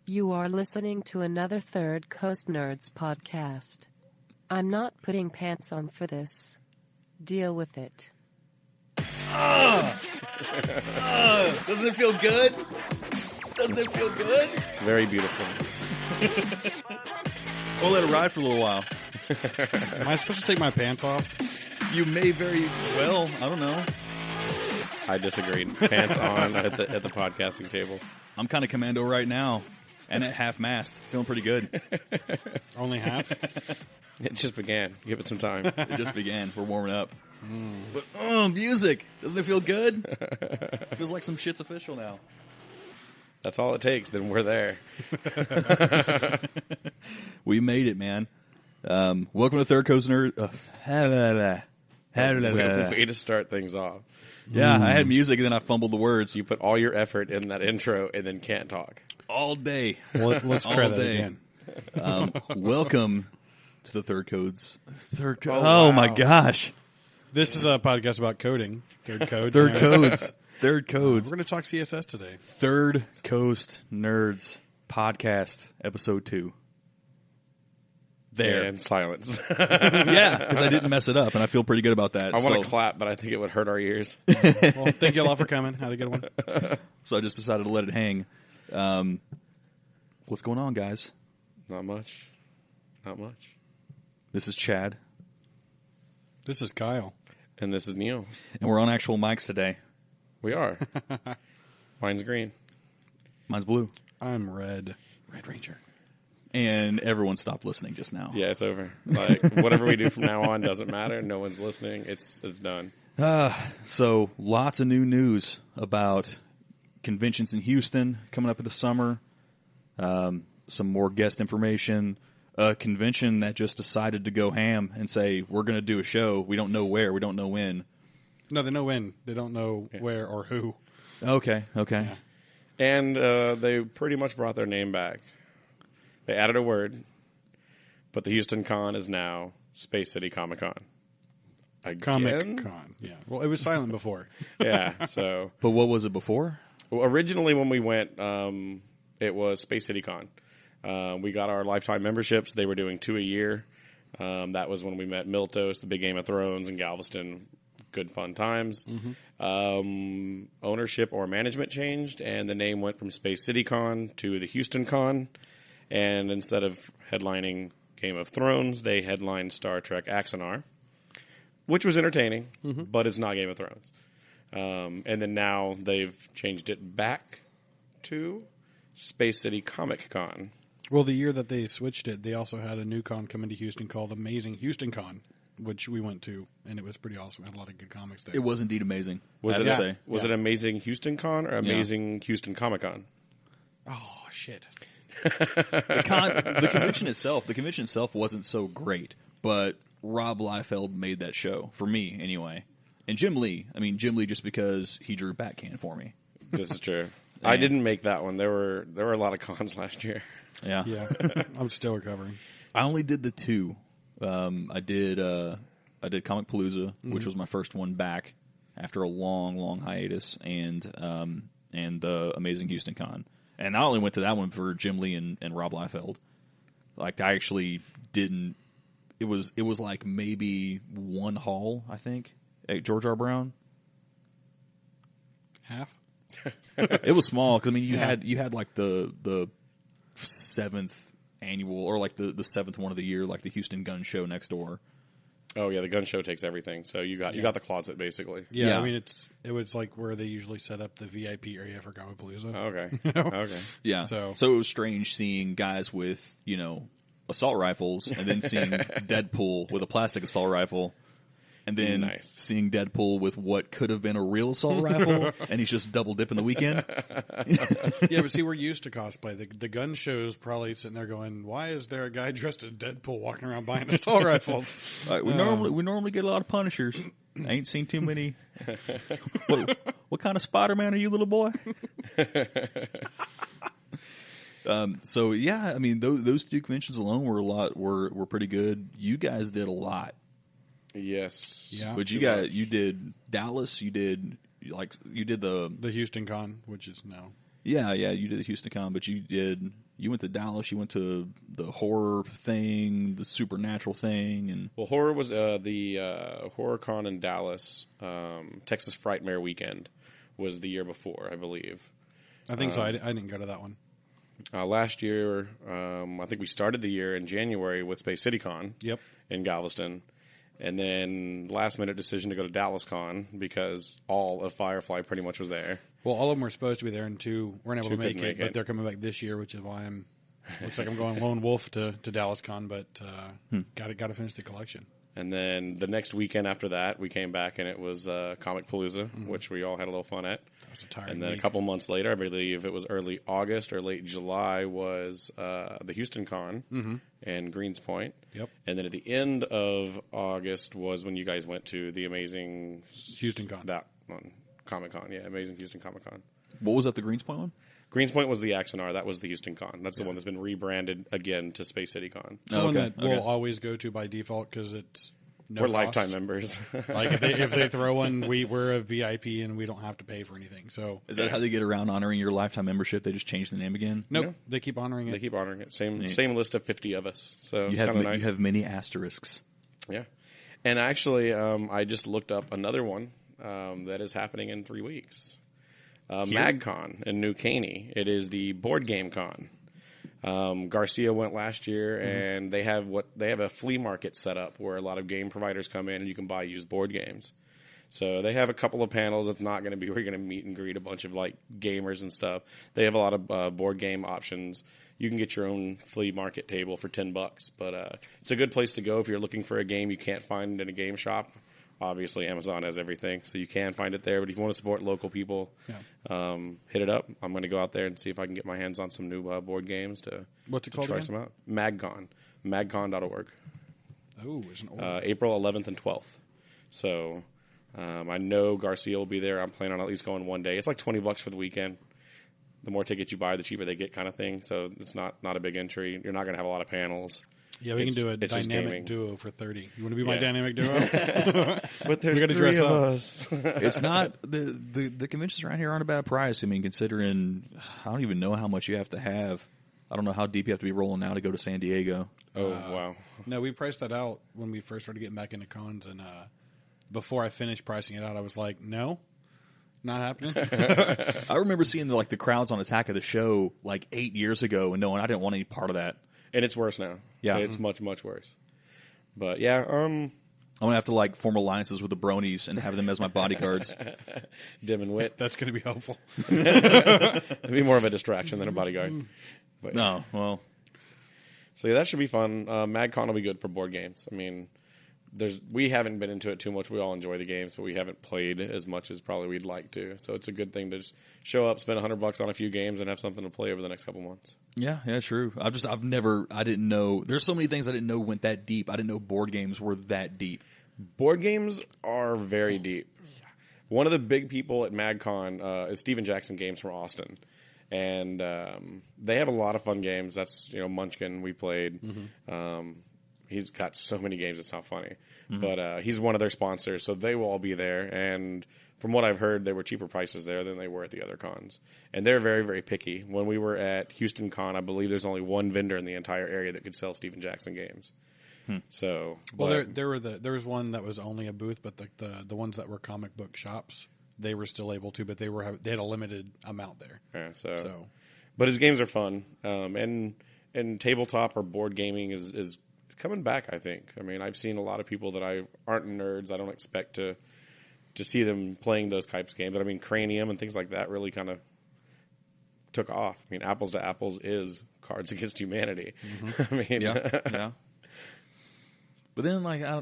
You are listening to another Third Coast Nerds podcast. I'm not putting pants on for this. Deal with it. Doesn't it feel good? Doesn't it feel good? Very beautiful. We'll let it ride for a little while. Am I supposed to take my pants off? You may very well. I don't know. I disagreed. Pants on at the podcasting table. I'm kind of commando right now. And at half-mast. Feeling pretty good. Only half? It just began. Give it some time. It just began. We're warming up. But, music. Doesn't it feel good? Feels like some shit's official now. That's all it takes. Then we're there. We made it, man. Welcome to Third Coast Nerd. Way to start things off. Yeah, I had music and then I fumbled the words. You put all your effort in that intro and then can't talk. All day. Well, let's try All that day. again. Welcome to the Third Codes. wow. My gosh. This is a podcast about coding. Third codes. Third Codes. Third Codes. We're going to talk CSS today. Third Coast Nerds Podcast, Episode 2. There. And silence. Yeah, because I didn't mess it up, and I feel pretty good about that. I want to clap, but I think it would hurt our ears. Well, thank you all for coming. Had a good one. So I just decided to let it hang. What's going on, guys? Not much. Not much. This is Chad, This is Kyle. And this is Neil. and we're on actual mics today. We are. Mine's green. Mine's blue. I'm red. Red Ranger. And everyone stopped listening just now. Yeah, it's over. Like whatever we do from now on doesn't matter. No one's listening. It's done. So lots of new news about conventions in Houston coming up in the summer. Some more guest information. A convention that just decided to go ham and say, we're going to do a show. We don't know where. We don't know when. No, they know when. They don't know where or who. Okay. Yeah. And they pretty much brought their name back. They added a word, but the Houston Con is now Space City Comic Con. Comic Con. Yeah. Well, it was silent before. Yeah. So, But what was it before? well, originally when we went, it was Space City Con. We got our lifetime memberships. They were doing 2 a year. That was when we met Miltos, the big Game of Thrones, and Galveston. Good fun times. Ownership or management changed, and the name went from Space City Con to the Houston Con. And instead of headlining Game of Thrones, they headlined Star Trek Axanar, which was entertaining, but it's not Game of Thrones. And then now they've changed it back to Space City Comic Con. Well, the year that they switched it, they also had a new con coming to Houston called Amazing Houston Con, which we went to, and it was pretty awesome. It had a lot of good comics there. It was indeed amazing. Was I it have to say. Was it Amazing Houston Con or Amazing Houston Comic Con? Oh, shit. The convention itself wasn't so great, but Rob Liefeld made that show for me anyway. And Jim Lee just because he drew Batcan for me. This is true. I didn't make that one. There were a lot of cons last year. Yeah. Yeah. I'm still recovering. I only did the two. I did Comic Palooza, which was my first one back after a long hiatus, and the Amazing Houston Con. And I only went to that one for Jim Lee and Rob Liefeld. Like, I actually didn't. It was like maybe one hall, I think, at George R. Brown. Half? It was small because you had like the 7th annual, or like the 7th one of the year, like the Houston Gun Show next door. Oh yeah, the gun show takes everything. So you got the closet basically. Yeah, Yeah. I mean, it was like where they usually set up the VIP area for Comic Palooza. Okay. You know? Okay. Yeah. So it was strange seeing guys with, assault rifles, and then seeing Deadpool with a plastic assault rifle, and then Nice. seeing Deadpool with what could have been a real assault rifle, and he's just double dipping the weekend. yeah, but see, we're used to cosplay. The gun show's probably sitting there going, "Why is there a guy dressed as Deadpool walking around buying assault rifles?" We normally get a lot of Punishers. I ain't seen too many. What kind of Spider-Man are you, little boy? So yeah, I mean those two conventions alone were pretty good. You guys did a lot. Yes. Yeah. But you did Dallas. You did the The Houston Con, which is now Yeah, you did the Houston Con, but you went to Dallas, you went to the horror thing, the supernatural thing, and... Well, horror was the Horror Con in Dallas, Texas Frightmare Weekend was the year before, I believe. I think so. I didn't go to that one. Last year, I think we started the year in January with Space City Con in Galveston. And then last-minute decision to go to Dallas Con because all of Firefly pretty much was there. Well, all of them were supposed to be there, and two weren't able to make it, but they're coming back this year, which is why looks like I'm going lone wolf to Dallas Con, but got to finish the collection. And then the next weekend after that, we came back, and it was Comic Palooza, which we all had a little fun at. That was a tiring And then week. a couple months later, I believe it was early August or late July, was the Houston Con in Greens Point. Yep. And then at the end of August was when you guys went to the amazing Houston Con. That one, Comic Con, yeah, amazing Houston Comic Con. What was that, the Greens Point one? Greens Point was the Axonar. That was the Houston Con. That's the one that's been rebranded again to Space City Con. It's the one that we'll always go to by default because it's we're lifetime members. Like if they throw one, we're a VIP and we don't have to pay for anything. So is that how they get around honoring your lifetime membership? They just change the name again? Nope, they keep honoring it. They keep honoring it. Same list of 50 of us. So it's kind of nice. You have many asterisks. Yeah, and actually, I just looked up another one that is happening in 3 weeks. MagCon in New Caney. It is the board game con. Garcia went last year, and they have a flea market set up where a lot of game providers come in and you can buy used board games. So they have a couple of panels. It's not going to be where you're going to meet and greet a bunch of like gamers and stuff. They have a lot of board game options. You can get your own flea market table for $10, but it's a good place to go if you're looking for a game you can't find in a game shop. Obviously, Amazon has everything, so you can find it there. But if you want to support local people, hit it up. I'm going to go out there and see if I can get my hands on some new board games to What's it called try again? some out. MagCon, magcon.org. Oh, it's an old April 11th and 12th. So I know Garcia will be there. I'm planning on at least going one day. It's like $20 for the weekend. The more tickets you buy, the cheaper they get, kind of thing. So it's not a big entry. You're not going to have a lot of panels. Yeah, we can do a it's just gaming. dynamic duo for 30. You want to be my dynamic duo? But there's gotta three dress of up. us. It's not the conventions around here aren't a bad price. I mean, considering I don't even know how much you have to have. I don't know how deep you have to be rolling now to go to San Diego. Oh, wow. No, we priced that out when we first started getting back into cons, and before I finished pricing it out, I was like, no, not happening. I remember seeing the crowds on Attack of the Show like 8 years ago and knowing I didn't want any part of that. And it's worse now. Yeah. It's much, much worse. But, yeah, I'm going to have to form alliances with the bronies and have them as my bodyguards. Dim and Wit. That's going to be helpful. It'd be more of a distraction than a bodyguard. But, No, well... So, yeah, that should be fun. MagCon will be good for board games. I mean, we haven't been into it too much. We all enjoy the games, but we haven't played as much as probably we'd like to. So it's a good thing to just show up, spend $100 on a few games, and have something to play over the next couple months. Yeah, true. I didn't know. There's so many things I didn't know went that deep. I didn't know board games were that deep. Board games are very deep. One of the big people at MagCon is Steven Jackson Games from Austin. And they have a lot of fun games. That's, Munchkin we played. He's got so many games, it's not funny. But he's one of their sponsors, so they will all be there. And from what I've heard, there were cheaper prices there than they were at the other cons. And they're very, very picky. When we were at Houston Con, I believe there's only one vendor in the entire area that could sell Steven Jackson games. So, there was one that was only a booth, but the ones that were comic book shops, they were still able to, but they had a limited amount there. Yeah, so. But his games are fun, and tabletop or board gaming is coming back, I think. I mean, I've seen a lot of people that aren't nerds. I don't expect to see them playing those types of games. But I mean, Cranium and things like that really kind of took off. I mean, Apples to Apples is Cards Against Humanity. I mean, yeah. But then, I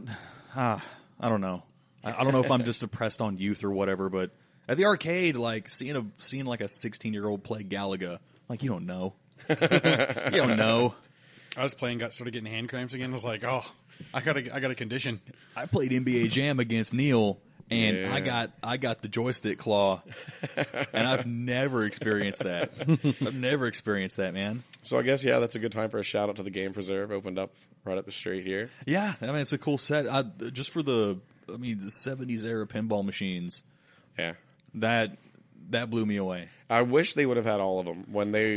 don't know. I don't know if I'm just depressed on youth or whatever. But at the arcade, seeing a 16-year-old play Galaga, you don't know. You don't know. I was playing, started getting hand cramps again. I was like, oh, I got a condition. I played NBA Jam against Neil, and I got the joystick claw, and I've never experienced that. I've never experienced that, man. So I guess, that's a good time for a shout out to the Game Preserve. Opened up right up the street here. Yeah, I mean, it's a cool set. Just for the 70s era pinball machines. Yeah. That blew me away. I wish they would have had all of them.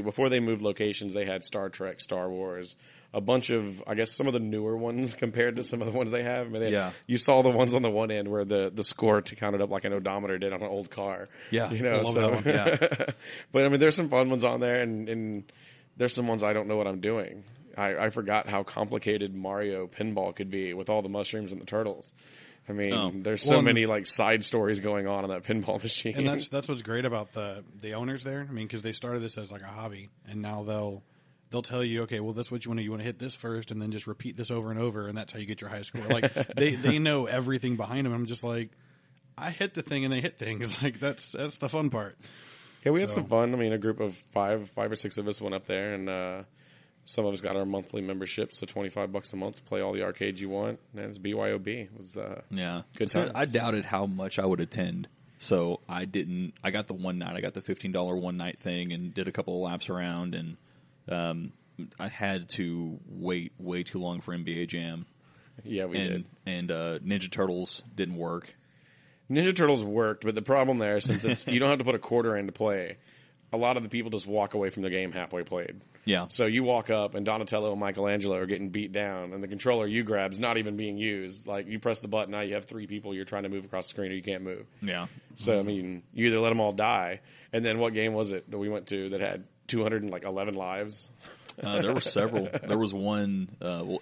Before they moved locations, they had Star Trek, Star Wars, a bunch of, I guess, some of the newer ones compared to some of the ones they have. I mean, you saw the ones on the one end where the score counted up like an odometer did on an old car. Yeah, you know. So, but I mean, there's some fun ones on there, and there's some ones I don't know what I'm doing. I forgot how complicated Mario Pinball could be with all the mushrooms and the turtles. I mean, there's so many like side stories going on that pinball machine. And that's what's great about the owners there. I mean, because they started this as like a hobby, and now they'll tell you, okay, well, that's what you want to. You want to hit this first, and then just repeat this over and over, and that's how you get your high score. Like they know everything behind them. I'm just like, I hit the thing, and they hit things. Like that's the fun part. Yeah, we had some fun. I mean, a group of five or six of us went up there, and some of us got our monthly membership, so $25 a month to play all the arcades you want. And it's BYOB. It was good time. I doubted how much I would attend, so I didn't. I got the one night. I got the $15 one night thing, and did a couple of laps around, and I had to wait way too long for NBA Jam. Yeah, we did. And Ninja Turtles didn't work. Ninja Turtles worked, but the problem there, since you don't have to put a quarter in to play, a lot of the people just walk away from the game halfway played. Yeah. So you walk up, and Donatello and Michelangelo are getting beat down, and the controller you grab is not even being used. Like, you press the button, now you have three people you're trying to move across the screen, or you can't move. Yeah. So, I mean, you either let them all die, and then what game was it that we went to that had 211 lives? There were several. There was one,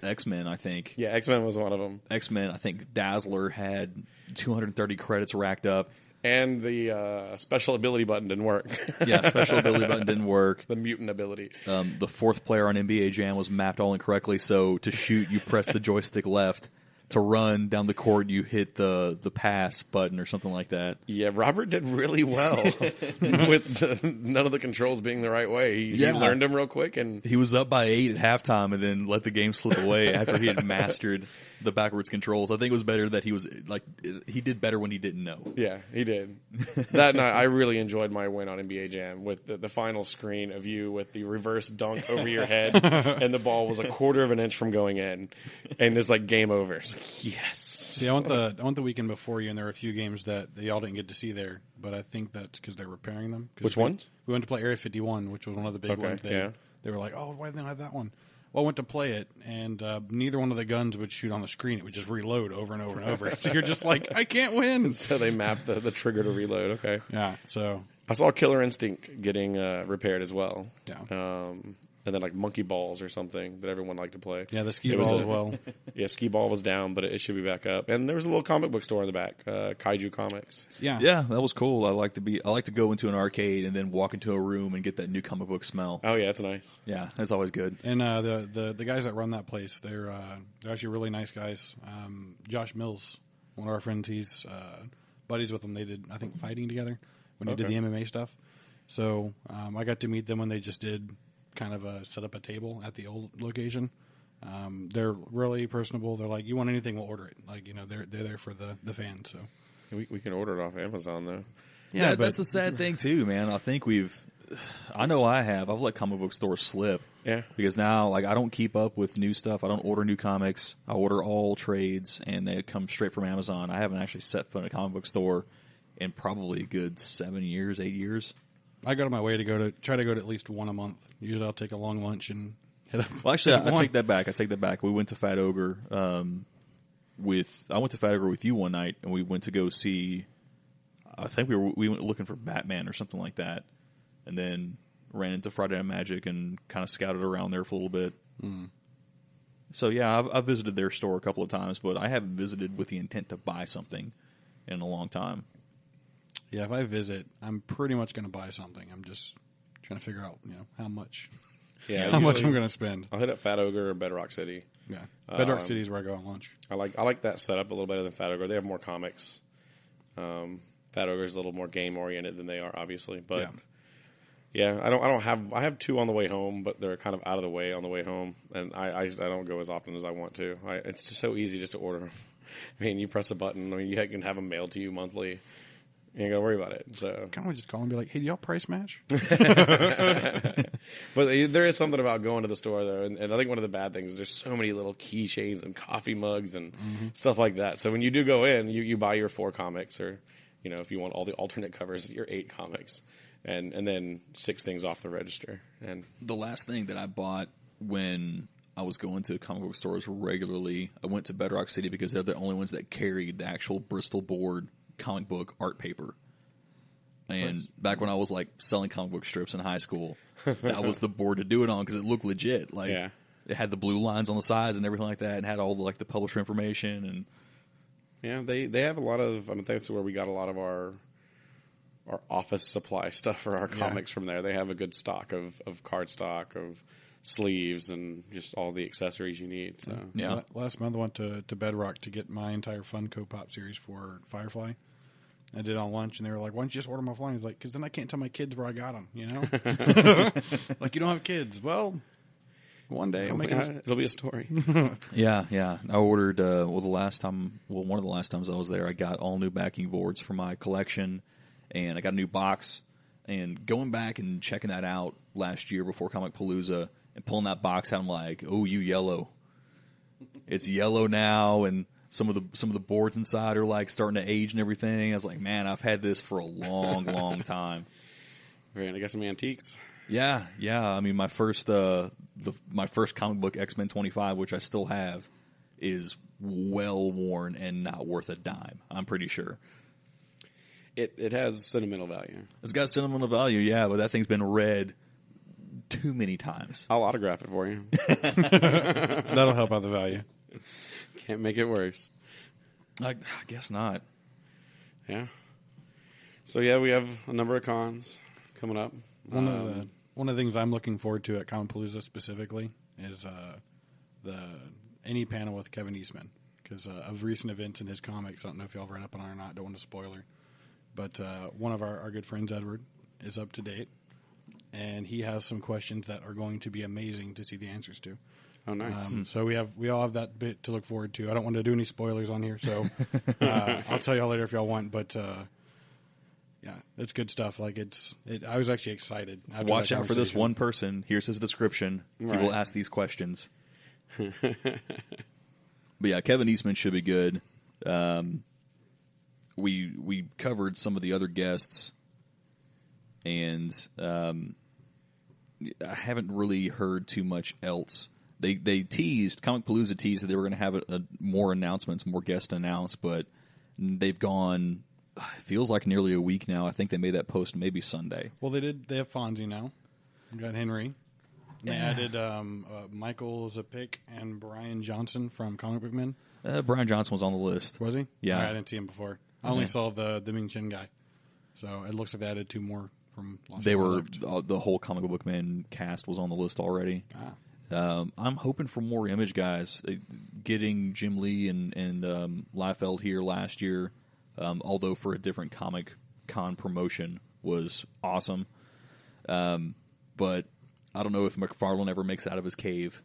X-Men, I think. Yeah, X-Men was one of them. X-Men, I think Dazzler had 230 credits racked up. And the special ability button didn't work. Yeah, special ability button didn't work. The mutant ability. The fourth player on NBA Jam was mapped all incorrectly, so to shoot, you press the joystick left. To run down the court, you hit the pass button or something like that. Yeah, Robert did really well with none of the controls being the right way. He learned them real quick. And he was up by 8 at halftime and then let the game slip away after he had mastered the backwards controls. I think it was better that he did better when he didn't know. Yeah, he did. That night, I really enjoyed my win on NBA Jam with the final screen of you with the reverse dunk over your head, and the ball was a quarter of an inch from going in, and it's like game over. It's like, yes. See, I went the weekend before you, and there were a few games that y'all didn't get to see there, but I think that's because they're repairing them. Which ones? We went to play Area 51, which was one of the big ones. They were like, oh, why didn't they have that one? Well, I went to play it, and neither one of the guns would shoot on the screen. It would just reload over and over and over. So you're just like, I can't win. So they mapped the trigger to reload. Okay. Yeah. So I saw Killer Instinct getting repaired as well. Yeah. And then like Monkey Balls or something that everyone liked to play. Yeah, the skee ball as well. Yeah, skee ball was down, but it should be back up. And there was a little comic book store in the back, Kaiju Comics. Yeah, that was cool. I like to go into an arcade and then walk into a room and get that new comic book smell. Oh yeah, that's nice. Yeah, that's always good. And the guys that run that place, they're actually really nice guys. Josh Mills, one of our friends, he's buddies with them. They did, I think, fighting together when they did the MMA stuff. So I got to meet them when they just did kind of set up a table at the old location. They're really personable. They're like, you want anything, we'll order it. Like, you know, they're there for the fans. So we can order it off Amazon though. Yeah, that's the sad thing too, man. I think I've let comic book stores slip. Yeah. Because now, like, I don't keep up with new stuff. I don't order new comics. I order all trades, and they come straight from Amazon. I haven't actually set foot in a comic book store in probably a good 8 years. I go to my way to try to go to at least one a month. Usually I'll take a long lunch and hit up. Well, actually, I take that back. We went to Fat Ogre I went to Fat Ogre with you one night, and we went to go see, I think we went looking for Batman or something like that, and then ran into Friday Night Magic and kind of scouted around there for a little bit. Mm. So, yeah, I've visited their store a couple of times, but I haven't visited with the intent to buy something in a long time. Yeah, if I visit, I'm pretty much going to buy something. I'm just trying to figure out, how much. Yeah, how much I'm going to spend. I'll hit up Fat Ogre or Bedrock City. Yeah, Bedrock City is where I go on lunch. I like that setup a little better than Fat Ogre. They have more comics. Fat Ogre is a little more game oriented than they are, obviously. But yeah, I have 2 on the way home, but they're kind of out of the way on the way home, and I don't go as often as I want to. It's just so easy just to order them. I mean, you press a button, you can have them mailed to you monthly. You ain't got to worry about it. So can't we just call and be like, hey, do y'all price match? But there is something about going to the store, though. And I think one of the bad things is there's so many little keychains and coffee mugs and stuff like that. So when you do go in, you buy your 4 comics or if you want all the alternate covers, your 8 comics, and then 6 things off the register. And the last thing that I bought when I was going to comic book stores regularly, I went to Bedrock City because they're the only ones that carried the actual Bristol board comic book art paper. And back when I was like selling comic book strips in high school, that was the board to do it on because it looked legit. Like it had the blue lines on the sides and everything like that, and had all the publisher information. And yeah, they have a lot of. I mean, that's where we got a lot of our office supply stuff for our comics from there. They have a good stock of cardstock, of sleeves, and just all the accessories you need. So yeah. Last month I went to Bedrock to get my entire Funko Pop series for Firefly. I did it on lunch, and they were like, "Why don't you just order them offline?" He's like, "Because then I can't tell my kids where I got them." Like, you don't have kids. Well, one day I'll make it'll be a story. Yeah. I ordered. One of the last times I was there, I got all new backing boards for my collection, and I got a new box. And going back and checking that out last year before Comic Palooza, and pulling that box out, I'm like, "Oh, you yellow! It's yellow now." And some of the boards inside are like starting to age and everything. I was like, man, I've had this for a long, long time. Man, I got some antiques. Yeah. I mean, my first comic book, X-Men 25, which I still have, is well worn and not worth a dime. I'm pretty sure. It has sentimental value. It's got sentimental value, yeah, but that thing's been read too many times. I'll autograph it for you. That'll help out the value. Can't make it worse. I guess not. Yeah. So yeah, we have a number of cons coming up. One of the things I'm looking forward to at Comic Palooza specifically is any panel with Kevin Eastman, because of recent events in his comics. I don't know if y'all read up on it or not. Don't want to spoiler, but one of our good friends, Edward, is up to date, and he has some questions that are going to be amazing to see the answers to. Oh, nice. So we all have that bit to look forward to. I don't want to do any spoilers on here, so I'll tell y'all later if y'all want. But yeah, it's good stuff. Like I was actually excited. Watch out for this one person. Here's his description. Right. He will ask these questions. But yeah, Kevin Eastman should be good. We covered some of the other guests, and I haven't really heard too much else. They teased, Comic Palooza teased that they were going to have more announcements, more guests announced, but they've gone, it feels like nearly a week now. I think they made that post maybe Sunday. Well, they have Fonzie now. We got Henry. And they added Michael Zapik and Brian Johnson from Comic Book Men. Brian Johnson was on the list. Was he? Yeah. I didn't see him before. I only saw the Ming Chen guy. So it looks like they added 2 more from last year. The whole Comic Book Men cast was on the list already. I'm hoping for more Image guys. Getting Jim Lee and Liefeld here last year, although for a different Comic Con promotion, was awesome. But I don't know if McFarlane ever makes out of his cave.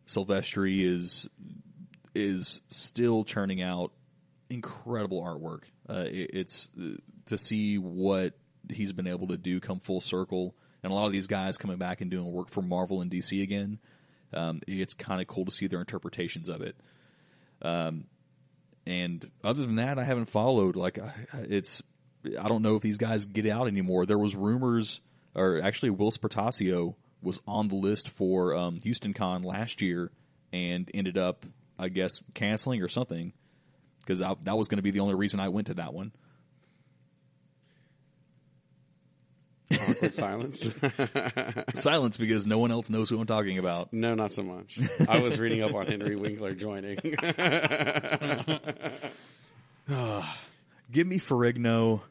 Silvestri is still churning out incredible artwork. It's to see what he's been able to do come full circle, and a lot of these guys coming back and doing work for Marvel and DC again. It's kind of cool to see their interpretations of it. And other than that, I haven't followed. I don't know if these guys get out anymore. There was rumors, or actually Will Spartasio was on the list for Houston Con last year and ended up, I guess, canceling or something, because that was going to be the only reason I went to that one. Awkward silence. Silence because no one else knows who I'm talking about. No, not so much. I was reading up on Henry Winkler joining. Give me Ferrigno.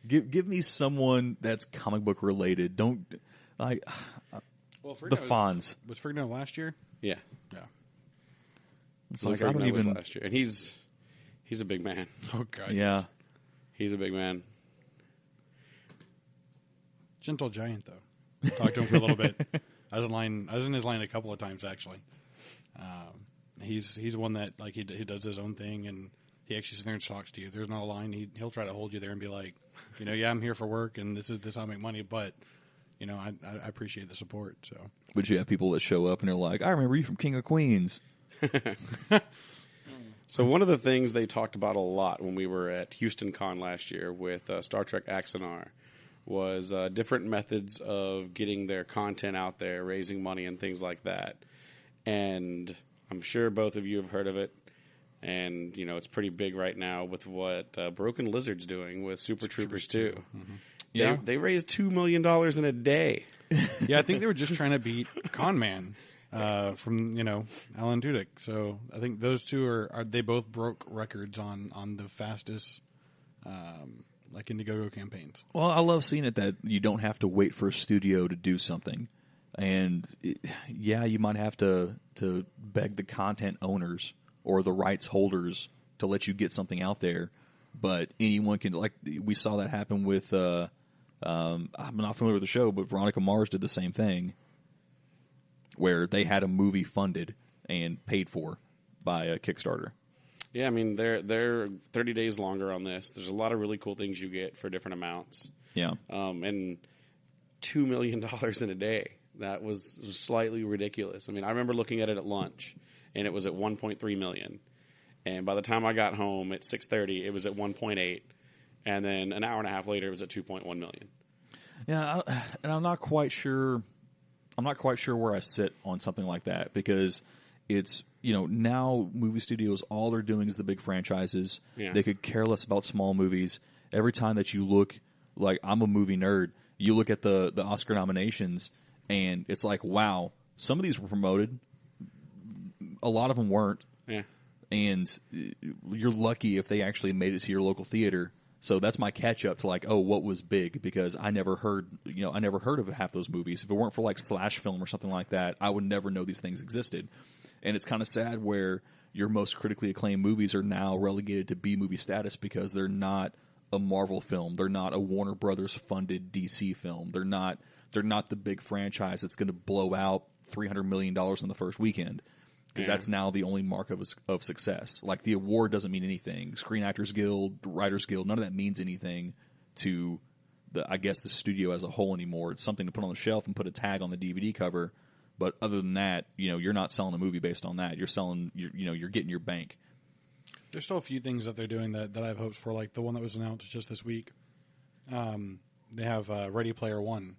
Give me someone that's comic book related. Don't the Fonz. Was Ferrigno last year? Yeah. It's like I don't even was last year, and he's a big man. Oh god. Yeah. He's a big man. Gentle giant, though. Talked to him for a little bit. I was in his line a couple of times, actually. He's one that he does his own thing, and he actually sits there and talks to you. There's not a line. He'll try to hold you there and be like, yeah, I'm here for work, and this is how I make money, but I appreciate the support. So, would you have people that show up and they're like, I remember you from King of Queens? So one of the things they talked about a lot when we were at Houston Con last year with Star Trek Axanar was different methods of getting their content out there, raising money and things like that. And I'm sure both of you have heard of it. And, you know, it's pretty big right now with what Broken Lizard's doing with Super Troopers 2. Mm-hmm. Yeah. They raised $2 million in a day. Yeah, I think they were just trying to beat Con Man from, you know, Alan Tudyk. So I think those two they both broke records on the fastest like Indiegogo campaigns. Well, I love seeing it that you don't have to wait for a studio to do something. And, you might have to beg the content owners or the rights holders to let you get something out there. But anyone can, like, we saw that happen with, I'm not familiar with the show, but Veronica Mars did the same thing, where they had a movie funded and paid for by a Kickstarter. Yeah, I mean, they're 30 days longer on this. There's a lot of really cool things you get for different amounts. Yeah. And $2 million in a day. That was slightly ridiculous. I mean, I remember looking at it at lunch, and it was at 1.3 million. And by the time I got home at 6:30, it was at 1.8. And then an hour and a half later, it was at 2.1 million. Yeah, and I'm not quite sure where I sit on something like that, because it's, you know, now movie studios, all they're doing is the big franchises. Yeah. They could care less about small movies. Every time that you look, like, I'm a movie nerd, you look at the Oscar nominations, and it's like, wow, some of these were promoted. A lot of them weren't. Yeah. And you're lucky if they actually made it to your local theater. So that's my catch up to, like, oh, what was big? Because I never heard of half those movies. If it weren't for, like, Slash Film or something like that, I would never know these things existed. And it's kind of sad where your most critically acclaimed movies are now relegated to B-movie status because they're not a Marvel film. They're not a Warner Brothers funded DC film. They're not the big franchise that's going to blow out $300 million in the first weekend. Because that's now the only mark of success. Like, the award doesn't mean anything. Screen Actors Guild, Writers Guild, none of that means anything to the studio as a whole anymore. It's something to put on the shelf and put a tag on the DVD cover. But other than that, you know, you're not selling a movie based on that. You're selling, you're getting your bank. There's still a few things that they're doing that I have hopes for, like the one that was announced just this week. They have Ready Player One.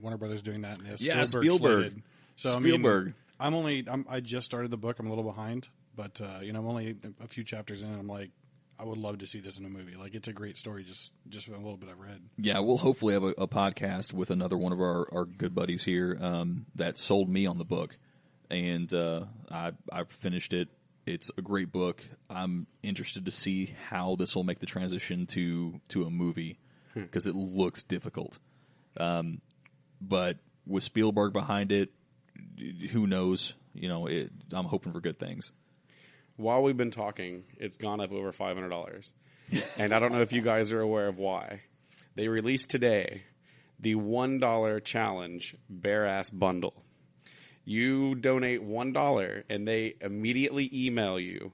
Warner Brothers doing that. And they have Spielberg. So Spielberg. I mean, I just started the book. I'm a little behind, but I'm only a few chapters in, and I'm like, I would love to see this in a movie. Like, it's a great story, just from a little bit I've read. Yeah, we'll hopefully have a podcast with another one of our good buddies here that sold me on the book, and I finished it. It's a great book. I'm interested to see how this will make the transition to a movie, because it looks difficult. But with Spielberg behind it, who knows? You know, I'm hoping for good things. While we've been talking, it's gone up over $500. And I don't know if you guys are aware of why. They released today the $1 challenge bare ass bundle. You donate $1 and they immediately email you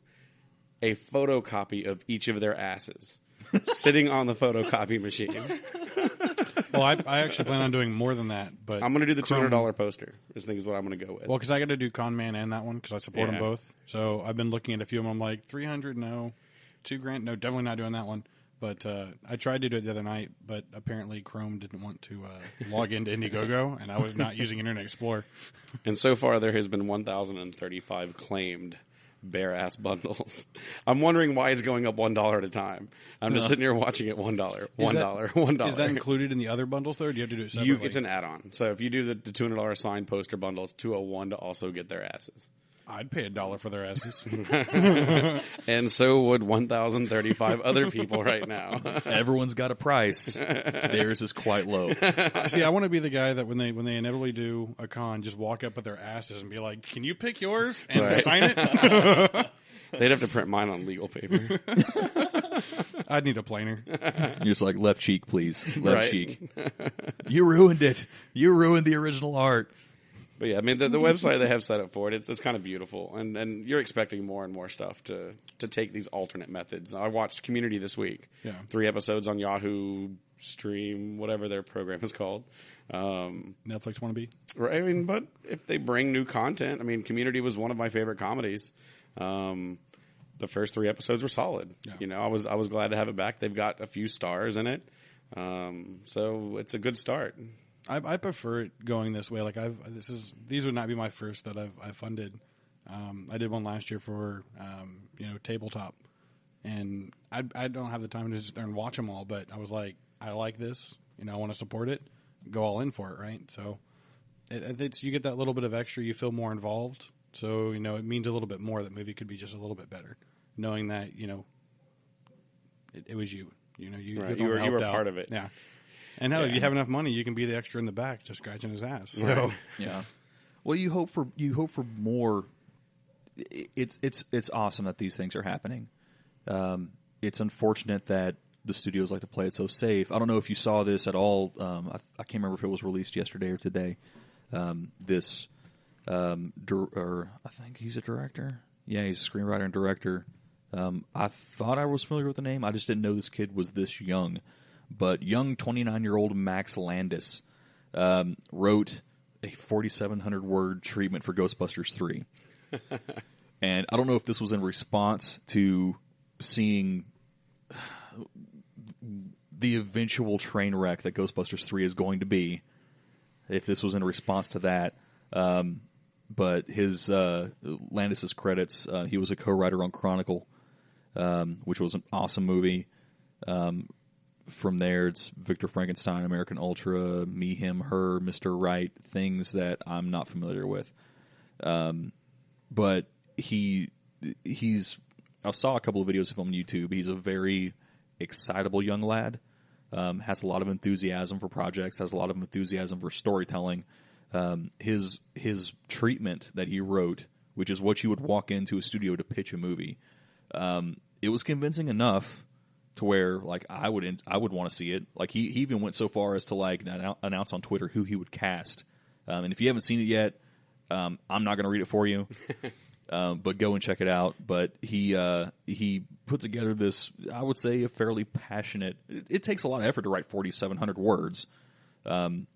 a photocopy of each of their asses sitting on the photocopy machine. Well, I actually plan on doing more than that, but I'm going to do the $200 poster. This thing is what I'm going to go with. Well, because I got to do Con Man and that one because I support them both. So I've been looking at a few of them. I'm like, $300, no. $2,000, no. Definitely not doing that one. But I tried to do it the other night, but apparently Chrome didn't want to log into Indiegogo, and I was not using Internet Explorer. And so far, there has been 1,035 claimed bare-ass bundles. I'm wondering why it's going up $1 at a time. I'm just sitting here watching it $1, $1. Is that included in the other bundles, though, or do you have to do it separately? It's an add-on. So if you do the $200 signed poster bundle, it's $201 to also get their asses. I'd pay $1 for their asses. And so would 1,035 other people right now. Everyone's got a price. Theirs is quite low. See, I want to be the guy that when they inevitably do a con, just walk up with their asses and be like, "Can you pick yours and sign it?" They'd have to print mine on legal paper. I'd need a planer. You're just like, left cheek, please. Left cheek. You ruined it. You ruined the original art. But yeah, I mean, the website they have set up for it, it's kind of beautiful. And you're expecting more and more stuff to take these alternate methods. I watched Community this week. Yeah. 3 episodes on Yahoo Stream, whatever their program is called. Netflix wannabe. Right. I mean, but if they bring new content, I mean, Community was one of my favorite comedies. the first 3 episodes were solid. Yeah. You know, I was glad to have it back. They've got a few stars in it, so it's a good start. I prefer it going this way. Like these would not be my first that I've funded. I did one last year for tabletop, and I don't have the time to just sit there and watch them all. But I was like, I like this. You know, I want to support it. Go all in for it, right? So it's you get that little bit of extra. You feel more involved. So it means a little bit more. That movie could be just a little bit better, knowing that it was you. You Right. You were part of it. Yeah. And hell, if you have enough money, you can be the extra in the back, just scratching his ass. So. Right. Yeah. Well, you hope for more. It's awesome that these things are happening. It's unfortunate that the studios like to play it so safe. I don't know if you saw this at all. I can't remember if it was released yesterday or today. I think he's a director. Yeah, he's a screenwriter and director. I thought I was familiar with the name. I just didn't know this kid was this young. But young 29-year-old Max Landis wrote a 4,700-word treatment for Ghostbusters 3. And I don't know if this was in response to seeing the eventual train wreck that Ghostbusters 3 is going to be, if this was in response to that. But his Landis's credits, he was a co-writer on Chronicle, which was an awesome movie. From there, it's Victor Frankenstein, American Ultra, Me, Him, Her, Mr. Right, things that I'm not familiar with. But I saw a couple of videos of him on YouTube. He's a very excitable young lad, has a lot of enthusiasm for projects, has a lot of enthusiasm for storytelling. His treatment that he wrote, which is what you would walk into a studio to pitch a movie, it was convincing enough to where, like, I would want to see it. Like, he even went so far as to, like, announce on Twitter who he would cast. And if you haven't seen it yet, I'm not going to read it for you, but go and check it out. But he put together this, I would say, a fairly passionate. It takes a lot of effort to write 4,700 words, and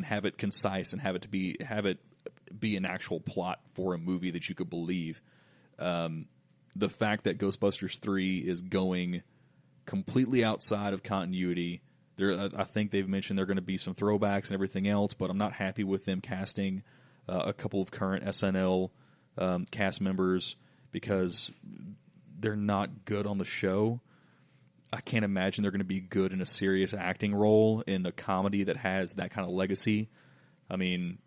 have it concise and have it be an actual plot for a movie that you could believe. The fact that Ghostbusters 3 is going completely outside of continuity. I think they've mentioned there are going to be some throwbacks and everything else, but I'm not happy with them casting a couple of current SNL cast members because they're not good on the show. I can't imagine they're going to be good in a serious acting role in a comedy that has that kind of legacy. I mean,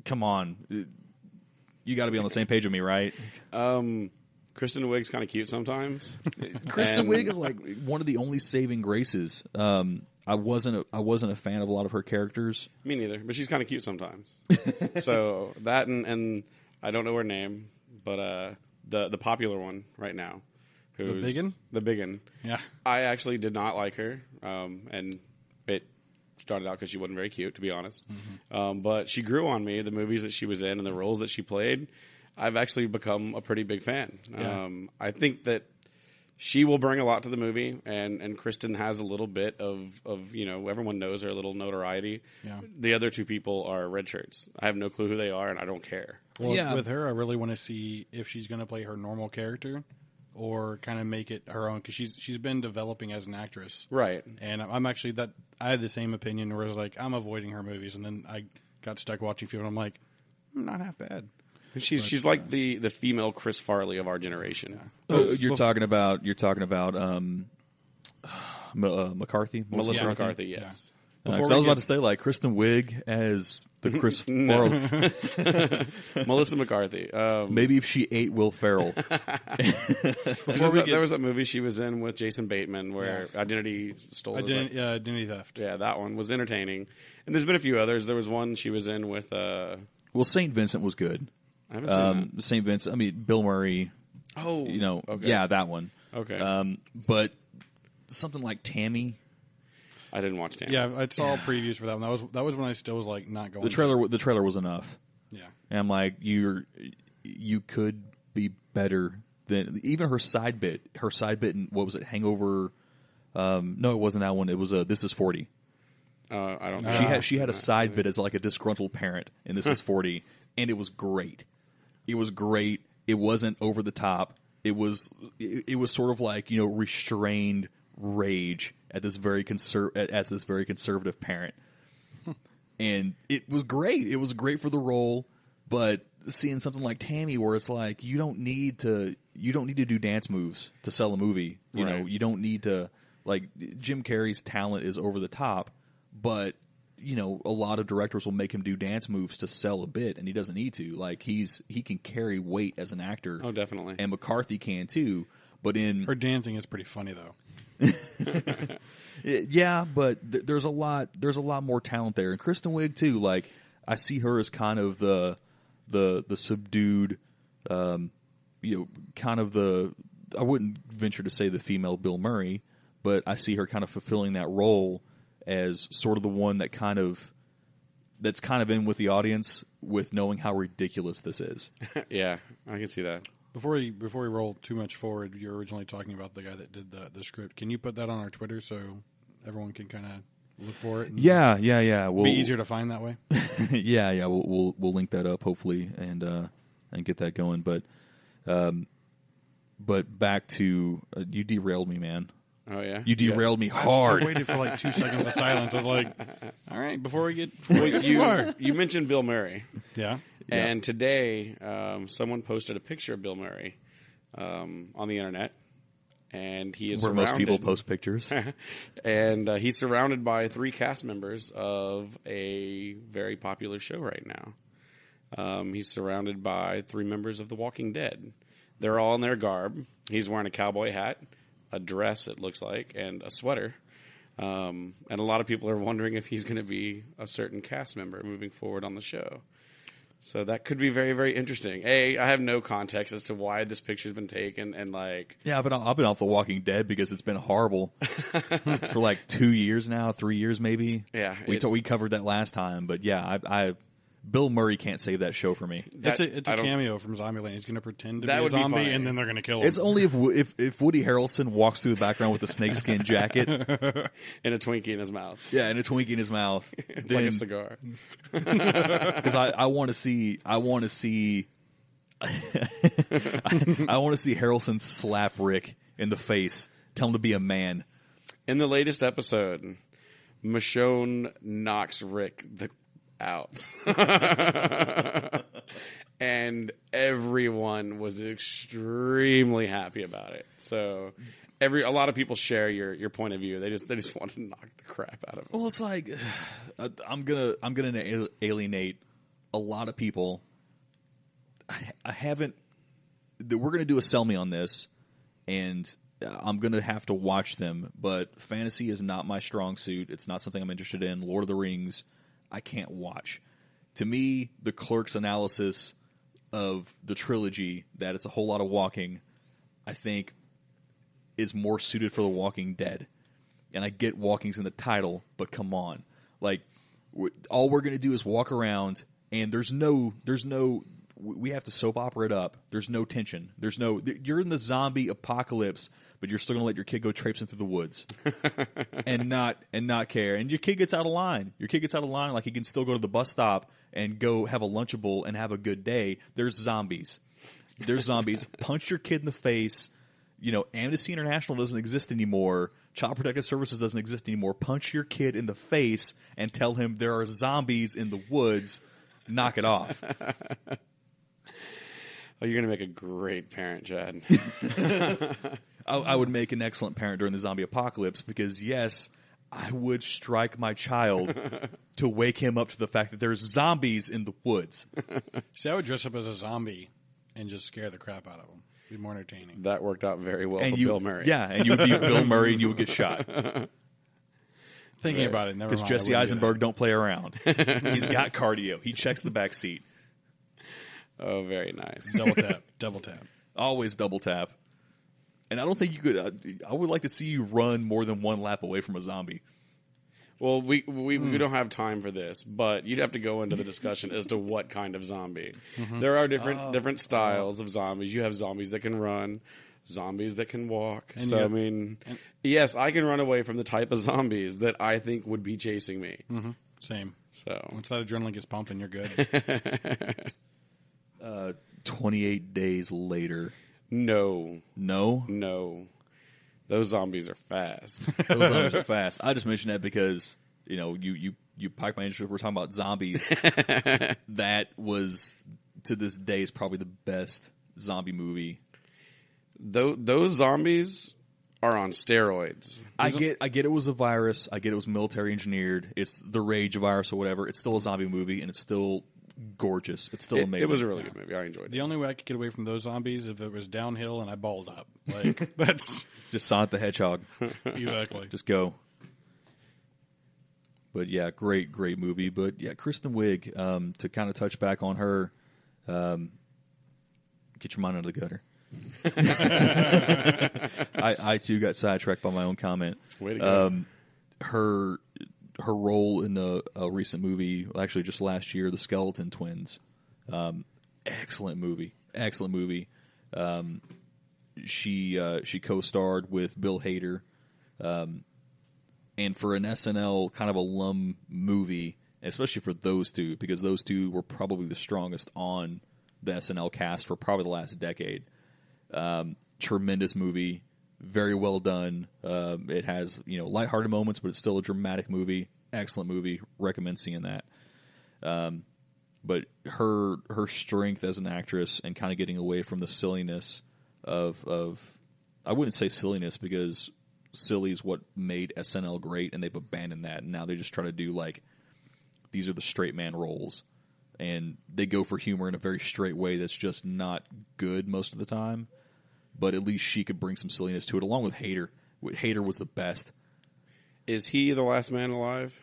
come on. You got to be on the same page with me, right? Kristen Wiig's kind of cute sometimes. Kristen Wiig is like one of the only saving graces. I wasn't a fan of a lot of her characters. Me neither, but she's kind of cute sometimes. So that and I don't know her name, but the popular one right now, the biggin. The biggin. Yeah, I actually did not like her, and it started out because she wasn't very cute, to be honest. Mm-hmm. But she grew on me. The movies that she was in and the roles that she played, I've actually become a pretty big fan. Yeah. I think that she will bring a lot to the movie, and Kristen has a little bit of everyone knows her, a little notoriety. Yeah. The other two people are red shirts. I have no clue who they are, and I don't care. Well, with her, I really want to see if she's going to play her normal character or kind of make it her own, because she's been developing as an actress. Right. And I'm actually I had the same opinion where I was like, I'm avoiding her movies, and then I got stuck watching a few, and I'm like, not half bad. She's like the female Chris Farley of our generation. Yeah. You're talking about McCarthy, Melissa McCarthy. Yes. Yeah. I was about to say like Kristen Wiig as the Chris Farley. Melissa McCarthy. Maybe if she ate Will Ferrell. There was that movie she was in with Jason Bateman where Identity Identity Theft. Yeah, that one was entertaining. And there's been a few others. There was one she was in with. Well, St. Vincent was good. I haven't seen that. St. Vincent. I mean, Bill Murray. Oh, okay. Yeah, that one. Okay. But something like Tammy. I didn't watch Tammy. Yeah, I saw previews for that one. That was when I still was like not going. The trailer was enough. Yeah. And I'm like, you could be better than even her side bit. Her side bit in, what was it, Hangover? No, it wasn't that one. It was This Is 40. I don't. She had a side bit as like a disgruntled parent in This Is 40, and it was great. It was great. It wasn't over the top. It was sort of like, restrained rage at this very conservative parent. And it was great. It was great for the role, but seeing something like Tammy where it's like you don't need to do dance moves to sell a movie. You know, you don't need to, like, Jim Carrey's talent is over the top, but a lot of directors will make him do dance moves to sell a bit, and he doesn't need to. Like, he can carry weight as an actor. Oh, definitely. And McCarthy can too. But her dancing is pretty funny though. Yeah, but there's a lot more talent there, and Kristen Wiig too. Like, I see her as kind of the subdued, kind of the, I wouldn't venture to say the female Bill Murray, but I see her kind of fulfilling that role as sort of the one that's kind of in with the audience with knowing how ridiculous this is. Yeah, I can see that. Before we roll too much forward, you're originally talking about the guy that did the script. Can you put that on our Twitter so everyone can kind of look for it? Yeah. We'll be easier to find that way. Yeah. We'll link that up hopefully and get that going. But back to you derailed me, man. Oh yeah, you derailed me hard. I waited for like 2 seconds of silence. I was like, all right, before we get you mentioned Bill Murray. Yeah. And today, someone posted a picture of Bill Murray on the internet, and he is where most people post pictures. And he's surrounded by 3 cast members of a very popular show right now. He's surrounded by 3 members of The Walking Dead. They're all in their garb. He's wearing a cowboy hat, a dress, it looks like, and a sweater. And a lot of people are wondering if he's going to be a certain cast member moving forward on the show. So that could be very, very interesting. I have no context as to why this picture's been taken, and like, yeah, I've been off The Walking Dead because it's been horrible for like 2 years now, 3 years maybe. Yeah, we covered that last time, but yeah, Bill Murray can't save that show for me. It's a cameo from Zombieland. He's going to pretend to be a zombie, and then they're going to kill him. It's only if Woody Harrelson walks through the background with a snakeskin jacket and a Twinkie in his mouth. Yeah, and a Twinkie in his mouth, like a cigar. Because I want to see Harrelson slap Rick in the face, tell him to be a man. In the latest episode, Michonne knocks Rick out. And everyone was extremely happy about it. So a lot of people share your point of view. They just want to knock the crap out of him. Well, it's like I'm gonna alienate a lot of people. We're gonna do a sell me on this, and I'm gonna have to watch them. But fantasy is not my strong suit. It's not something I'm interested in. Lord of the Rings, I can't watch. To me, the Clerks analysis of the trilogy, that it's a whole lot of walking, I think is more suited for The Walking Dead. And I get walking's in the title, but come on. Like, all we're going to do is walk around, and there's no, we have to soap opera it up. There's no tension. You're in the zombie apocalypse, but you're still going to let your kid go traipsing through the woods and not care. And your kid gets out of line. Like, he can still go to the bus stop and go have a Lunchable and have a good day. There's zombies. Punch your kid in the face. Amnesty International doesn't exist anymore. Child Protective Services doesn't exist anymore. Punch your kid in the face and tell him there are zombies in the woods. Knock it off. Oh, you're going to make a great parent, Chad. I would make an excellent parent during the zombie apocalypse because, yes, I would strike my child to wake him up to the fact that there's zombies in the woods. See, I would dress up as a zombie and just scare the crap out of him. It'd be more entertaining. That worked out very well for Bill Murray. Yeah, and you would be Bill Murray and you would get shot. Thinking about it, never mind. Because Jesse Eisenberg don't play around. He's got cardio. He checks the back seat. Oh, very nice. Double tap. Always double tap. And I don't think you could. I would like to see you run more than one lap away from a zombie. Well, we don't have time for this, but you'd have to go into the discussion as to what kind of zombie. Mm-hmm. There are different styles of zombies. You have zombies that can run, zombies that can walk. Yes, I can run away from the type of zombies that I think would be chasing me. Mm-hmm. Same. So once that adrenaline gets pumping, you're good. 28 Days Later. No. No? No. Those zombies are fast. Those zombies are fast. I just mentioned that because, you piqued my interest. We're talking about zombies. That was, to this day, is probably the best zombie movie. Those zombies are on steroids. I get it was a virus. I get it was military engineered. It's the Rage virus or whatever. It's still a zombie movie, and it's still gorgeous. It's still amazing. It was a really good movie. I enjoyed it. The only way I could get away from those zombies if it was downhill and I balled up. Like, that's... Just Sonic the Hedgehog. Exactly. Just go. But yeah, great movie. But yeah, Kristen Wiig, to kind of touch back on her, get your mind out of the gutter. I too got sidetracked by my own comment. Way to go. Her role in a recent movie, actually just last year, The Skeleton Twins. Excellent movie. She co-starred with Bill Hader, and for an SNL kind of alum movie, especially for those two, because those two were probably the strongest on the SNL cast for probably the last decade. Tremendous movie, very well done. It has lighthearted moments, but it's still a dramatic movie. Excellent movie. Recommend seeing that. But her strength as an actress and kind of getting away from the silliness of I wouldn't say silliness, because silly is what made SNL great, and they've abandoned that, and now they just try to do these are the straight man roles, and they go for humor in a very straight way that's just not good most of the time. But at least she could bring some silliness to it, along with Hader. Hader was the best. Is he the last man alive?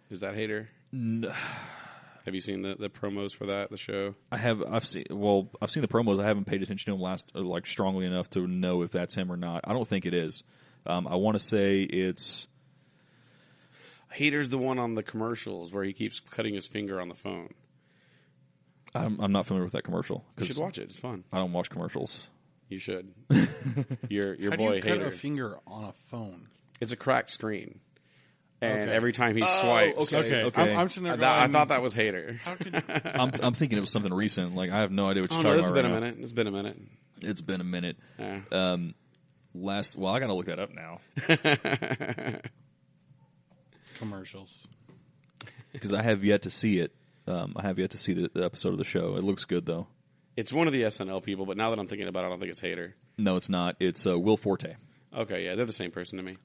Is that Hader? No. Have you seen the promos for that, the show? I've seen the promos. I haven't paid attention to them strongly enough to know if that's him or not. I don't think it is. I want to say it's... Hader's the one on the commercials where he keeps cutting his finger on the phone. I'm not familiar with that commercial. You should watch it. It's fun. I don't watch commercials. You should. Your How boy do you cut Hader. a finger on a phone? It's a cracked screen. And Okay. every time he swipes... Okay. I'm sitting there I going, thought that was Hader. How could you... I'm thinking it was something recent. I have no idea what you're Oh, talking no, this has about been right a now. minute. It's been a minute. It's been a minute. Yeah. I got to look that up now. Commercials. Because I have yet to see it. I have yet to see the episode of the show. It looks good, though. It's one of the SNL people, but now that I'm thinking about it, I don't think it's Hader. No, it's not. It's Will Forte. Okay, yeah, they're the same person to me.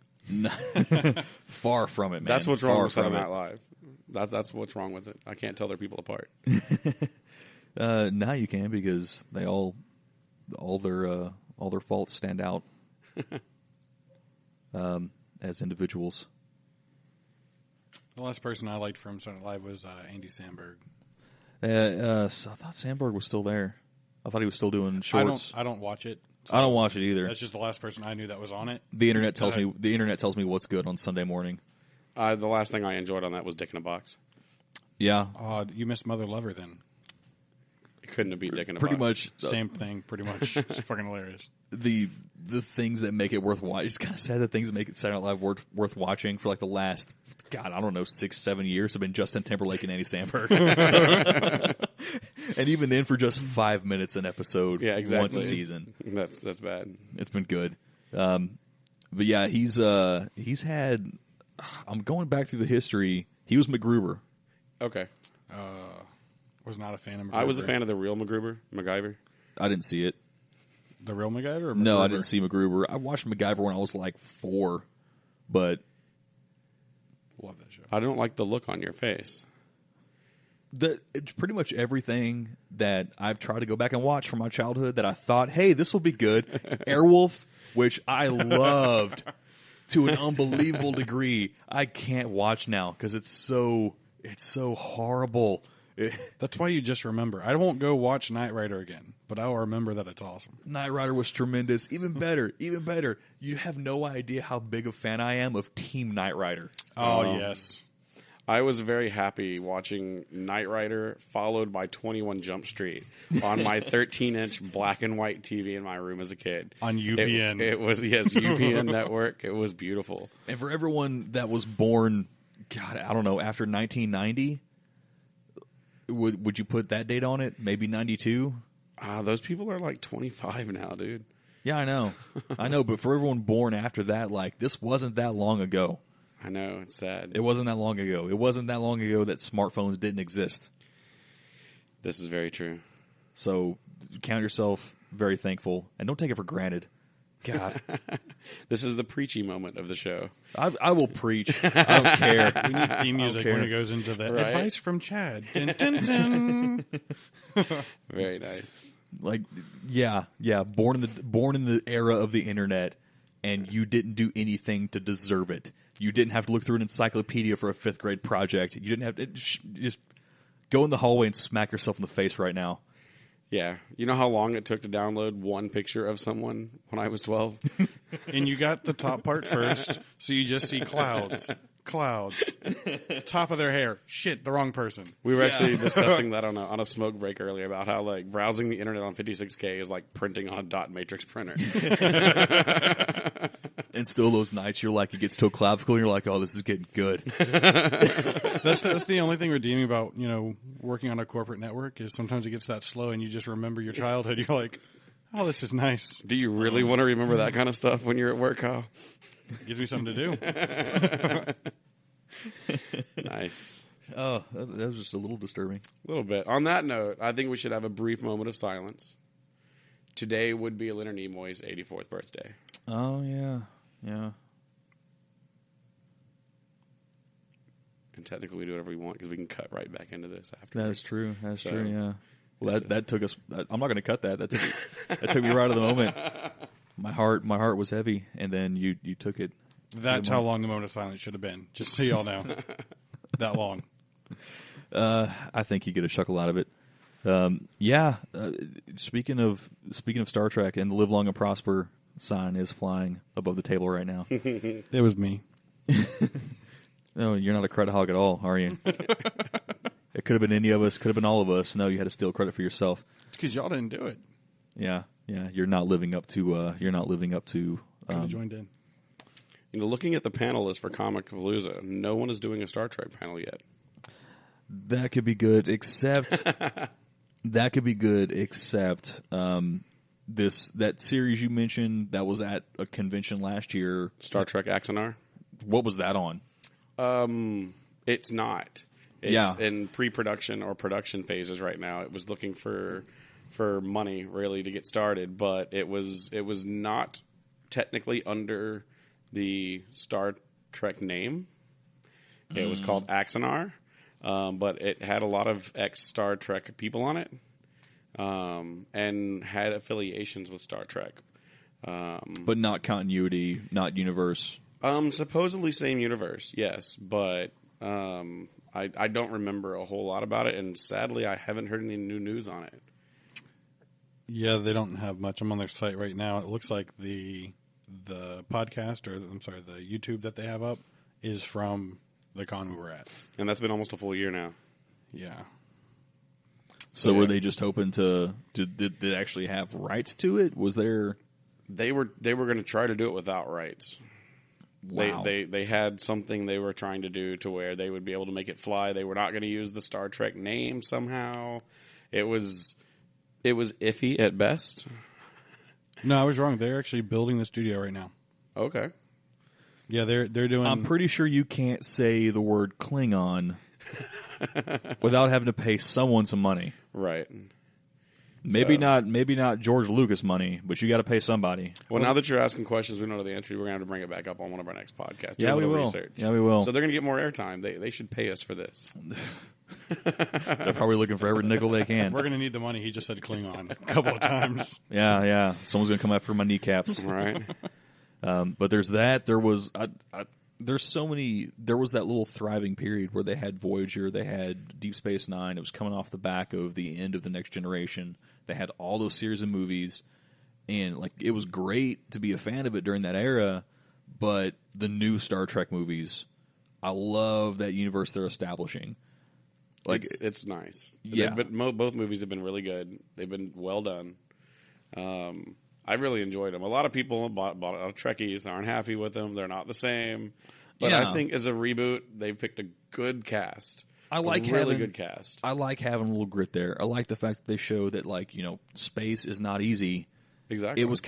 Far from it, man. That's what's wrong Far with Saturday from Night Live. That's what's wrong with it. I can't tell their people apart. Now you can, because they all their faults stand out as individuals. The last person I liked from Saturday Night Live was Andy Samberg. So I thought Sandberg was still there. I thought he was still doing shorts. I don't watch it. So I don't watch it either. That's just the last person I knew that was on it. The internet tells me what's good on Sunday morning. The last thing I enjoyed on that was Dick in a Box. Yeah, You missed Mother Lover then. It couldn't have been Dick in a pretty Box. much Same thing, pretty much. It's fucking hilarious. the things that make it worth watching. It's kind of sad that things that make it Saturday Night Live worth watching for the last, God, I don't know, 6-7 years have been Justin Timberlake and Andy Samberg. And even then for just 5 minutes an episode, Yeah, exactly. once a season. That's bad. It's been good. But yeah, he's had, I'm going back through the history. He was MacGruber. Okay. Was not a fan of MacGruber. I was a fan of the real MacGyver. I didn't see it. The real MacGyver? Or No, I MacGruber? didn't see MacGruber. I watched MacGyver when I was 4, but Love that show. I don't like the look on your face. it's pretty much everything that I've tried to go back and watch from my childhood that I thought, hey, this will be good. Airwolf, which I loved to an unbelievable degree, I can't watch now because it's so horrible. That's why you just remember. I won't go watch Knight Rider again, but I will remember that it's awesome. Knight Rider was tremendous. Even better. You have no idea how big a fan I am of Team Knight Rider. Oh, yes. I was very happy watching Knight Rider followed by 21 Jump Street on my 13-inch black and white TV in my room as a kid. On UPN. It was, yes, UPN network. It was beautiful. And for everyone that was born, God, I don't know, after 1990, would you put that date on it? Maybe 92? Those people are like 25 now, dude. Yeah, I know. But for everyone born after that, like, this wasn't that long ago. I know, it's sad. It wasn't that long ago. It wasn't that long ago that smartphones didn't exist. This is very true. So count yourself very thankful, and don't take it for granted. God. This is the preachy moment of the show. I will preach. I don't care. We need theme music when it goes into the Right? advice from Chad. Dun, dun, dun. Very nice. Like, yeah. Born in the era of the internet, and you didn't do anything to deserve it. You didn't have to look through an encyclopedia for a 5th grade project. You didn't have to just go in the hallway and smack yourself in the face right now. Yeah. You know how long it took to download one picture of someone when I was 12? And you got the top part first, so you just see clouds. Top of their hair. Shit, the wrong person. We were actually discussing that on a smoke break earlier about how, like, browsing the internet on 56K is like printing on a dot matrix printer. And still those nights you're like, it gets to a clavicle and you're like, oh, this is getting good. That's the only thing redeeming about, working on a corporate network is sometimes it gets that slow and you just remember your childhood. You're like, oh, this is nice. Do you really want to remember that kind of stuff when you're at work, Kyle? Gives me something to do. Nice. Oh, that was just a little disturbing. A little bit. On that note, I think we should have a brief moment of silence. Today would be Leonard Nimoy's 84th birthday. Oh, yeah. And technically we do whatever we want because we can cut right back into this after. That is true. That's true, yeah. Well, that took us... I'm not going to cut that. That took me right at the moment. My heart was heavy, and then you took it. That's how long the moment of silence should have been. Just so y'all know. That long. I think you get a chuckle out of it. Speaking of Star Trek, and the Live Long and Prosper sign is flying above the table right now. It was me. No, you're not a credit hog at all, are you? It could have been any of us. Could have been all of us. No, you had to steal credit for yourself. It's because y'all didn't do it. Yeah. You're not living up to. Could have joined in. Looking at the panel list for Comic Palooza, no one is doing a Star Trek panel yet. That could be good, except that series you mentioned that was at a convention last year, Star Trek Axanar. What was that on? It's not. It's in pre-production or production phases right now. It was looking for money really to get started, but it was not technically under the Star Trek name. It was called Axanar, but it had a lot of ex-Star Trek people on it, and had affiliations with Star Trek. But not continuity, not universe. Supposedly same universe, yes, but I don't remember a whole lot about it, and sadly I haven't heard any new news on it. Yeah, they don't have much. I'm on their site right now. It looks like the podcast, the YouTube that they have up is from the con we were at. And that's been almost a full year now. Yeah. So were they just hoping to did they actually have rights to it? Was there... They were going to try to do it without rights. Wow. They had something they were trying to do to where they would be able to make it fly. They were not going to use the Star Trek name somehow. It was iffy at best. No, I was wrong. They're actually building the studio right now. Okay. Yeah, they're doing... I'm pretty sure you can't say the word Klingon without having to pay someone some money. Right. Maybe not George Lucas money, but you got to pay somebody. Well, now that you're asking questions, we know the answer. We're going to have to bring it back up on one of our next podcasts. Yeah, we will. Research. Yeah, we will. So they're going to get more airtime. They should pay us for this. They're probably looking for every nickel they can. We're going to need the money. He just said Klingon a couple of times. Yeah. Someone's going to come after my kneecaps. Right. But there's that. There was there's so many. There was that little thriving period where they had Voyager, they had Deep Space Nine. It was coming off the back of the end of the Next Generation. They had all those series of movies, and like it was great to be a fan of it during that era. But the new Star Trek movies, I love that universe they're establishing. Like it's nice. Yeah, both movies have been really good. They've been well done. I really enjoyed them. A lot of people bought Trekkies aren't happy with them. They're not the same. But I think as a reboot, they've picked a good cast. I like really having good cast. I like having a little grit there. I like the fact that they show that, like, space is not easy. Exactly. It was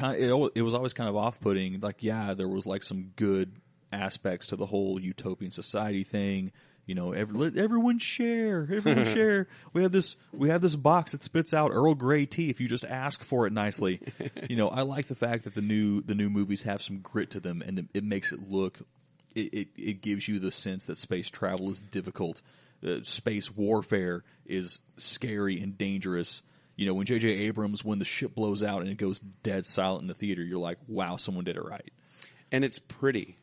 it was always kind of off-putting. Like, yeah, there was like some good aspects to the whole utopian society thing. Let everyone share. Everyone share. We have this box that spits out Earl Grey tea if you just ask for it nicely. I like the fact that the new movies have some grit to them, and it makes it look. It gives you the sense that space travel is difficult. Space warfare is scary and dangerous. When J.J. Abrams, when the ship blows out and it goes dead silent in the theater, you're like, wow, someone did it right. And it's pretty.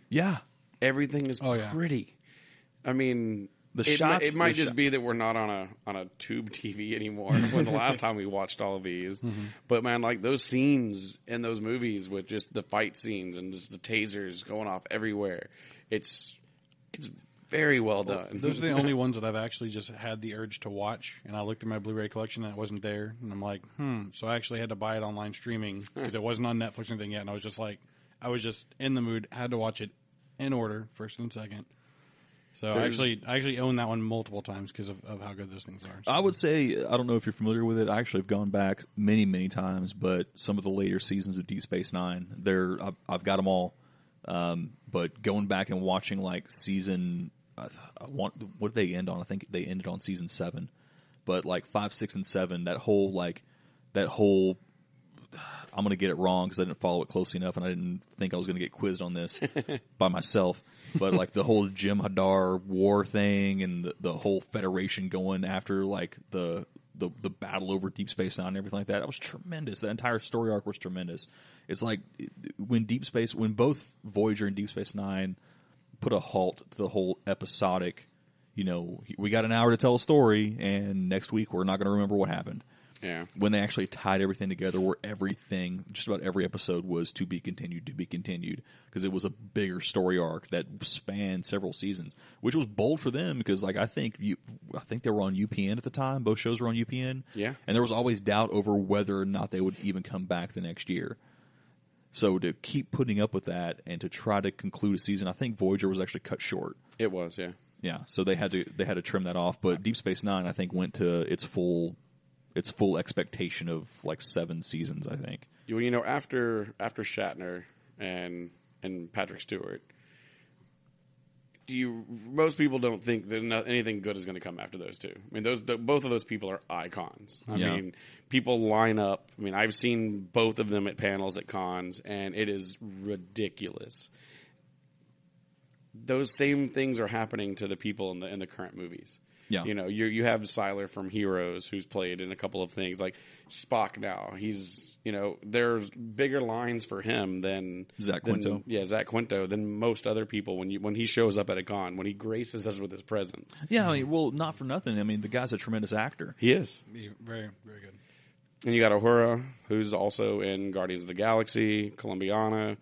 Yeah. Everything is pretty. I mean, the shots. It might just be that we're not on a tube TV anymore. When the last time we watched all of these, but man, like those scenes in those movies with just the fight scenes and just the tasers going off everywhere, it's very well done. Those are the only ones that I've actually just had the urge to watch, and I looked at my Blu-ray collection and it wasn't there, and I'm like, So I actually had to buy it online streaming because it wasn't on Netflix or anything yet, and I was just in the mood, had to watch it in order, first and second. So I actually own that one multiple times because of how good those things are. So. I would say, I don't know if you're familiar with it. I actually have gone back many, many times, but some of the later seasons of Deep Space Nine, I've got them all. But going back and watching like season, what did they end on? I think they ended on season 7. But like 5, 6, and 7, that whole I'm going to get it wrong because I didn't follow it closely enough, and I didn't think I was going to get quizzed on this by myself. But like the whole Jim Hadar war thing and the whole Federation going after like the battle over Deep Space Nine and everything like that, was tremendous. That entire story arc was tremendous. It's like when both Voyager and Deep Space Nine put a halt to the whole episodic, we got an hour to tell a story, and next week we're not going to remember what happened. Yeah. When they actually tied everything together, where just about every episode was to be continued, because it was a bigger story arc that spanned several seasons, which was bold for them because, like, I think they were on UPN at the time. Both shows were on UPN. Yeah. And there was always doubt over whether or not they would even come back the next year. So to keep putting up with that and to try to conclude a season, I think Voyager was actually cut short. It was, yeah. Yeah. So they had to trim that off, but Deep Space Nine, I think, went to its full expectation of like 7 seasons, I think. After Shatner and Patrick Stewart, most people don't think that anything good is going to come after those two. I mean, both of those people are icons. I mean, people line up. I mean, I've seen both of them at panels at cons, and it is ridiculous. Those same things are happening to the people in the current movies. Yeah. You have Siler from Heroes, who's played in a couple of things, like Spock now. He's, there's bigger lines for him than Zach Quinto. Zach Quinto, than most other people when he shows up at a con, when he graces us with his presence. Yeah, I mean, well, not for nothing. I mean, the guy's a tremendous actor. He is. Very, very good. And you got Uhura, who's also in Guardians of the Galaxy, Columbiana.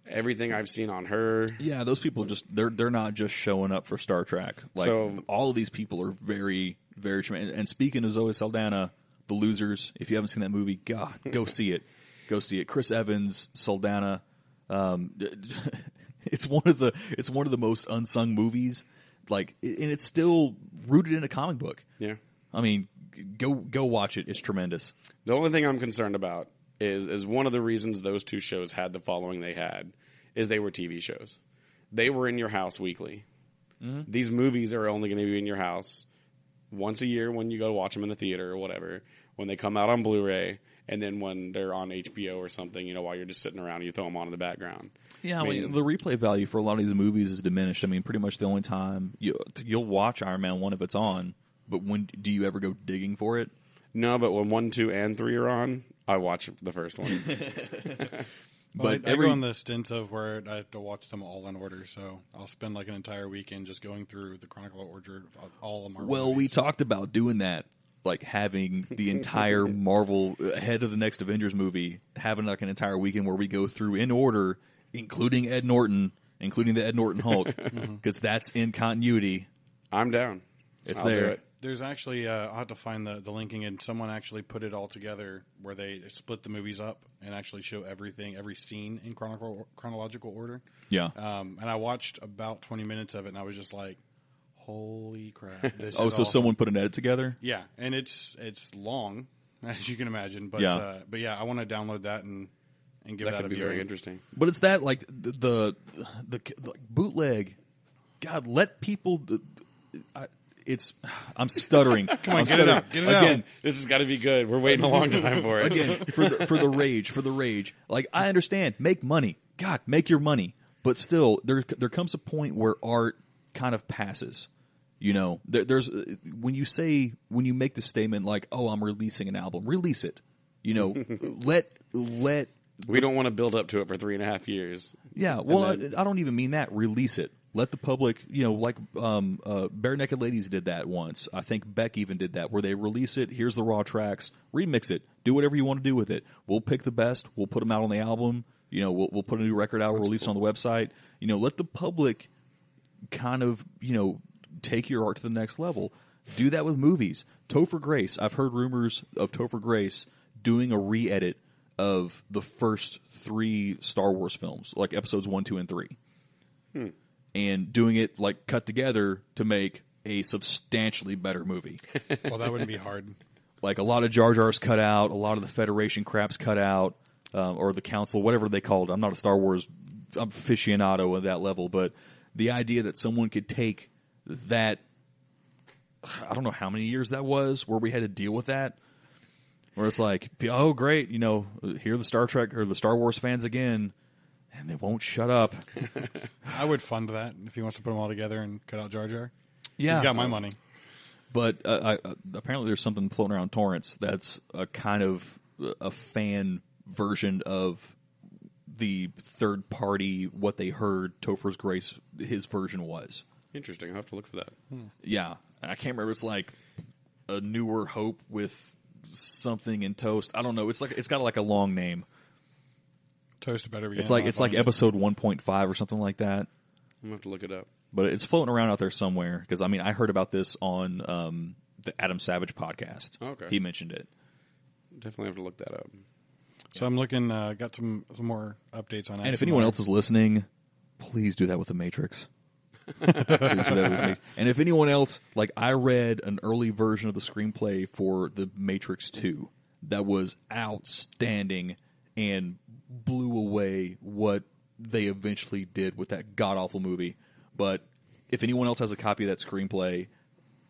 Everything I've seen on her. Yeah, those people they're not just showing up for Star Trek. Like, all of these people are very, very tremendous. And speaking of Zoe Saldana, The Losers, if you haven't seen that movie, God, go see it. Go see it. Chris Evans, Saldana. It's one of the most unsung movies. Like, and it's still rooted in a comic book. Yeah. I mean, go watch it. It's tremendous. The only thing I'm concerned about is one of the reasons those two shows had the following they had is they were TV shows. They were in your house weekly. Mm-hmm. These movies are only going to be in your house once a year when you go to watch them in the theater or whatever, when they come out on Blu-ray, and then when they're on HBO or something, while you're just sitting around and you throw them on in the background. Yeah, I mean, the replay value for a lot of these movies is diminished. I mean, pretty much the only time you'll watch Iron Man 1 if it's on, but when do you ever go digging for it? No, but when 1, 2, and 3 are on, I watch the first one. But I go on the stints of where I have to watch them all in order, so I'll spend like an entire weekend just going through the chronological order of all the Marvel movies. We talked about doing that, like having the entire Marvel ahead of the next Avengers movie, having like an entire weekend where we go through in order, including Ed Norton, including the Ed Norton Hulk, because that's in continuity. I'm down. It's I'll there. do it. There's actually, I'll have to find the linking, and someone actually put it all together where they split the movies up and actually show every scene in chronological order. Yeah. And I watched about 20 minutes of it, and I was just like, holy crap. This Oh, is so awesome. someone put an edit together? Yeah, and it's long, as you can imagine. But Yeah. I want to download that and give That that could a be viewing. very interesting. But it's that, like, the bootleg. God, let people... I'm stuttering. Come on, I'm get it stuttering. out. Get it Again, out. This has got to be good. We're waiting a long time for it. Again, for the rage. Like, I understand, make money. God, make your money. But still, there comes a point where art kind of passes. You know, there's when you make the statement like, "Oh, I'm releasing an album," release it. You know, let. We don't want to build up to it for 3.5 years. Yeah, well, I don't even mean that. Release it. Let the public, you know, like Bare Naked Ladies did that once. I think Beck even did that, where they release it. Here's the raw tracks. Remix it. Do whatever you want to do with it. We'll pick the best. We'll put them out on the album. You know, we'll put a new record out. We'll release it on the website. You know, let the public kind of, you know, take your art to the next level. Do that with movies. Topher Grace. I've heard rumors of Topher Grace doing a re-edit of the first 3 Star Wars films, like episodes 1, 2, and 3. And doing it, like, cut together to make a substantially better movie. Well, that wouldn't be hard. Like, a lot of Jar Jar's cut out, a lot of the Federation crap's cut out, or the Council, whatever they called it. I'm not a Star Wars aficionado at that level, but the idea that someone could take that, I don't know how many years that was, where we had to deal with that, where it's like, oh, great, you know, here are the Star Trek or the Star Wars fans again, and they won't shut up. I would fund that if he wants to put them all together and cut out Jar Jar. Yeah. He's got my money. But apparently there's something floating around torrents that's a kind of a fan version of the third party, what they heard Topher's Grace, his version was. Interesting. I'll have to look for that. Yeah. I can't remember. It's like a Newer Hope with something in toast. I don't know. It's got like a long name. Toast better be. It's like episode 1.5 or something like that. I'm going to have to look it up. But it's floating around out there somewhere because I mean I heard about this on the Adam Savage podcast. Okay. He mentioned it. Definitely have to look that up. So I'm looking. Got some more updates on that. And if anyone else is listening, please do that with the Matrix. Please do that with me. And if anyone else, like I read an early version of the screenplay for the Matrix 2 that was outstanding and blew away what they eventually did with that god-awful movie. But if anyone else has a copy of that screenplay,